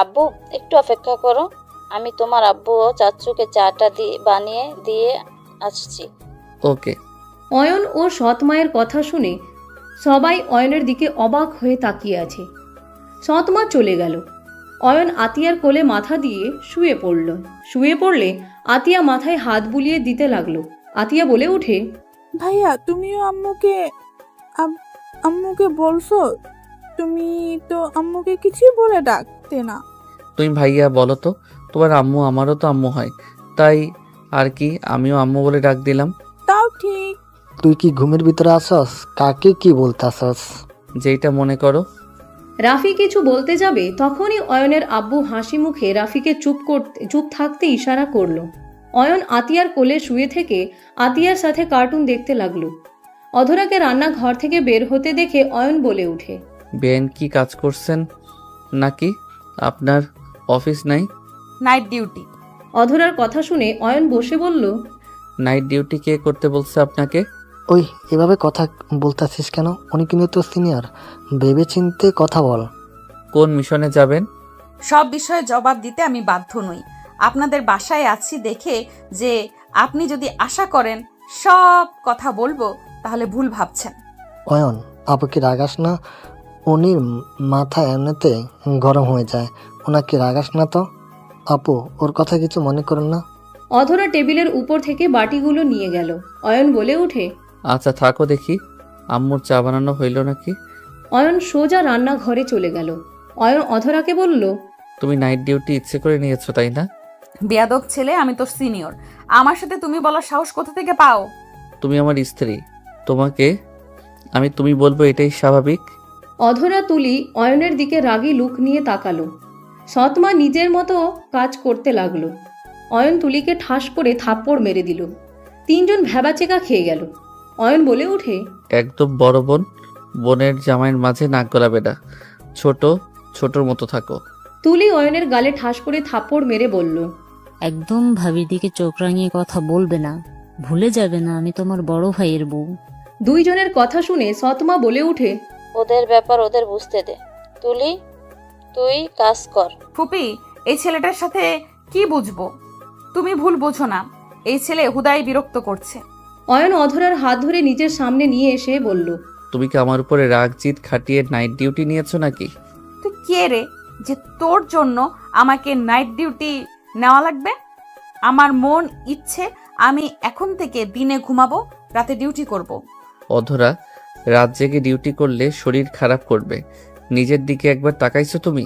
আব্বু একটু অপেক্ষা করো, আমি তোমার আব্বু ও চাচুকে চাটা বানিয়ে দিয়ে আসছি। ওকে। অয়ন ও সৎ মায়ের কথা শুনে সবাই অয়নের দিকে অবাক হয়ে তাকিয়ে আছে। সৎ মা চলে গেল। অয়ন আতিয়ার কোলে মাথা দিয়ে শুয়ে পড়ল। শুয়ে পড়লে আতিয়া মাথায় হাত বুলিয়ে দিতে লাগলো। আতিয়া বলে ওঠে, ভাইয়া তুমিও আম্মুকে বলছো? তুমি তো আম্মুকে কিছুই বলে ডাকতে না। তুমি ভাইয়া বলো তো, তোমার আম্মু আমারও তো আম্মু হয়, তাই আর কি আমিও আম্মু বলে ডাক দিলাম। তাও ঠিক। তুই কি ঘুমের ভিতরে আসস? কাকে কি বলতাছস? যেইটা মনে করো। রাফি কিছু বলতে যাবে, তখনই অয়নের আব্বু হাসি মুখে রাফিকে চুপ থাকতে ইশারা করলো। অয়ন আতিয়ার কোলে শুয়ে থেকে আতিয়ার সাথে কার্টুন দেখতে লাগলো। অধরাকে রান্নাঘর থেকে বের হতে দেখে অয়ন বলে ওঠে, বেন কি কাজ করছেন নাকি? আপনার অফিস নাই? Night duty. অধরার কথা শুনে অয়ন বসে বলল, নাইট ডিউটি কে করতে বলছে আপনাকে? ওই এভাবে কথা বলতাছিস কেন? উনি কিন্তু তোর সিনিয়র, ভেবে চিনতে কথা বল। কোন মিশনে যাবেন? সব বিষয়ে জবাব দিতে আমি বাধ্য নই। আপনাদের বাসায় আছি দেখে যে আপনি যদি আশা করেন সব কথা বলবো, তাহলে ভুল ভাবছেন। অয়ন, আপুকে রাগাস না, উনি মাথা এমনিতে গরম হয়ে যায়, ওনাকে রাগাস না তো। আপু, ওর কথা কিছু মনে করেন না। অধরা টেবিলের উপর থেকে বাটিগুলো নিয়ে গেল। অয়ন বলে ওঠে, আচ্ছা থাকো দেখি, আম্মুর চা বানানো হইল নাকি? অয়ন সোজা রান্নাঘরে চলে গেল। অয়ন অধরাকে বলল, তুমি নাইট ডিউটি ইচ্ছে করে নিয়েছো তাই না? বেয়াদব ছেলে, আমি তোর সিনিয়র, আমার সাথে তুমি বলার সাহস কোথা থেকে পাও? তুমি আমার স্ত্রী, তোমাকে আমি তুমি বলবো, এটাই স্বাভাবিক। অধরা তুলি অয়নের দিকে রাগী লুক নিয়ে তাকালো। সৎমা নিজের মতো কাজ করতে লাগলো। অয়ন তুলিকে ঠাস করে থাপ্পড় মেরে দিল। তিনজন ভ্যাবাচেকা খেয়ে গেল। অয়ন বলে ওঠে, একদম বড় বোন বোনের জামাইয়ের মাঝে নাক গলাবে না, ছোটর মতো থাকো। তুলি অয়নের গালে ঠাস করে থাপ্পড় মেরে বলল, একদম ভাবির দিকে চোখ রাঙিয়ে কথা বলবে না, ভুলে যাবে না আমি তোমার বড় ভাইয়ের বউ। দুইজনের কথা শুনে সৎমা বলে ওঠে, ওদের ব্যাপার ওদের বুঝতে দে। তুলি, তুই কাজ কর। ফুপি, এই ছেলেটার সাথে কি বুঝবো? তুমি ভুল বুঝো না, এই ছেলে হুদাই বিরক্ত করছে। অয়ন অধরার হাত ধরে নিজের সামনে নিয়ে এসে বলল, তুমি কি আমার উপরে রাগ জিত খাটিয়ে নাইট ডিউটি নিয়েছো নাকি? তুই কে রে যে তোর জন্য আমাকে নাইট ডিউটি নেওয়া লাগবে? আমার মন ইচ্ছে আমি এখন থেকে দিনে ঘুমাবো, রাতে ডিউটি করব। অধরা, রাত জেগে ডিউটি করলে শরীর খারাপ করবে, নিজের দিকে একবার তাকাইছো তুমি?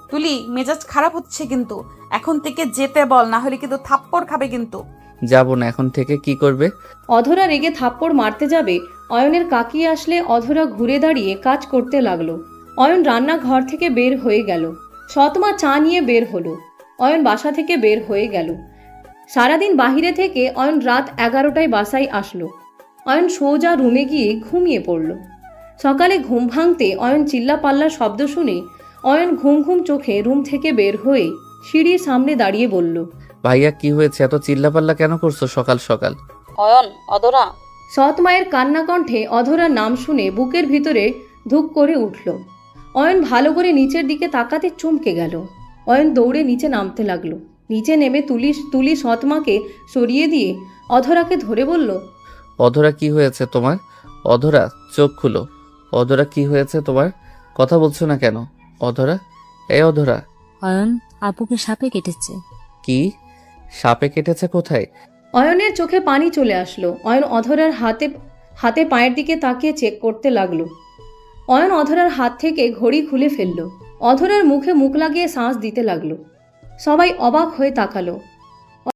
তুলি, মেজাজ খারাপ হচ্ছে কিন্তু, এখন থেকে যেতে বল, না হলে কিন্তু থাপ্পড় খাবে কিন্তু। যাবো না, এখন থেকে কি করবে? অধরা রেগে থাপ্পড় মারতে যাবে, অয়নের কাকি আসলে অধরা ঘুরে দাঁড়িয়ে কাজ করতে লাগলো। অয়ন রান্নাঘর থেকে বের হয়ে গেল। সৎমা চা নিয়ে বের হলো। অয়ন বাসা থেকে বের হয়ে গেল। সারাদিন বাহিরে থেকে অয়ন রাত 11টায় বাসায় আসলো। অয়ন সোজা রুমে গিয়ে ঘুমিয়ে পড়ল। সকালে ঘুম ভাঙতে অয়ন চিল্লাপাল্লার শব্দ শুনে অয়ন ঘুম ঘুম চোখে রুম থেকে বের হয়ে সিঁড়ির সামনে দাঁড়িয়ে বলল, ভাইয়া কি হয়েছে, এত চিল্লাপাল্লা কেন করছো সকাল সকাল? অয়ন, অধরা। সৎ মায়ের কান্না কণ্ঠে অধরার নাম শুনে বুকের ভিতরে ধুক করে উঠল। অয়ন ভালো করে নিচের দিকে তাকাতে চমকে গেল। অয়ন দৌড়ে নিচে নামতে লাগলো। নিচে নেমে তুলি সৎমাকে সরিয়ে দিয়ে অধরাকে ধরে বলল, অধরা কি হয়েছে তোমার? অধরা চোখ খুলো। অধরা কি হয়েছে তোমার? কথা বলছো না কেন? অধরা, এই অধরা। অয়ন, আপুকে সাপে কেটেছে। কি? সাপে কেটেছে কোথায়? অয়নের চোখে পানি চলে আসলো। অয়ন অধরার হাতে পায়ের দিকে তাকিয়ে চেক করতে লাগলো। অয়ন অধরার হাত থেকে ঘড়ি খুলে ফেলল। অধরার মুখে মুখ লাগিয়ে শ্বাস দিতে লাগলো। সবাই অবাক হয়ে তাকালো।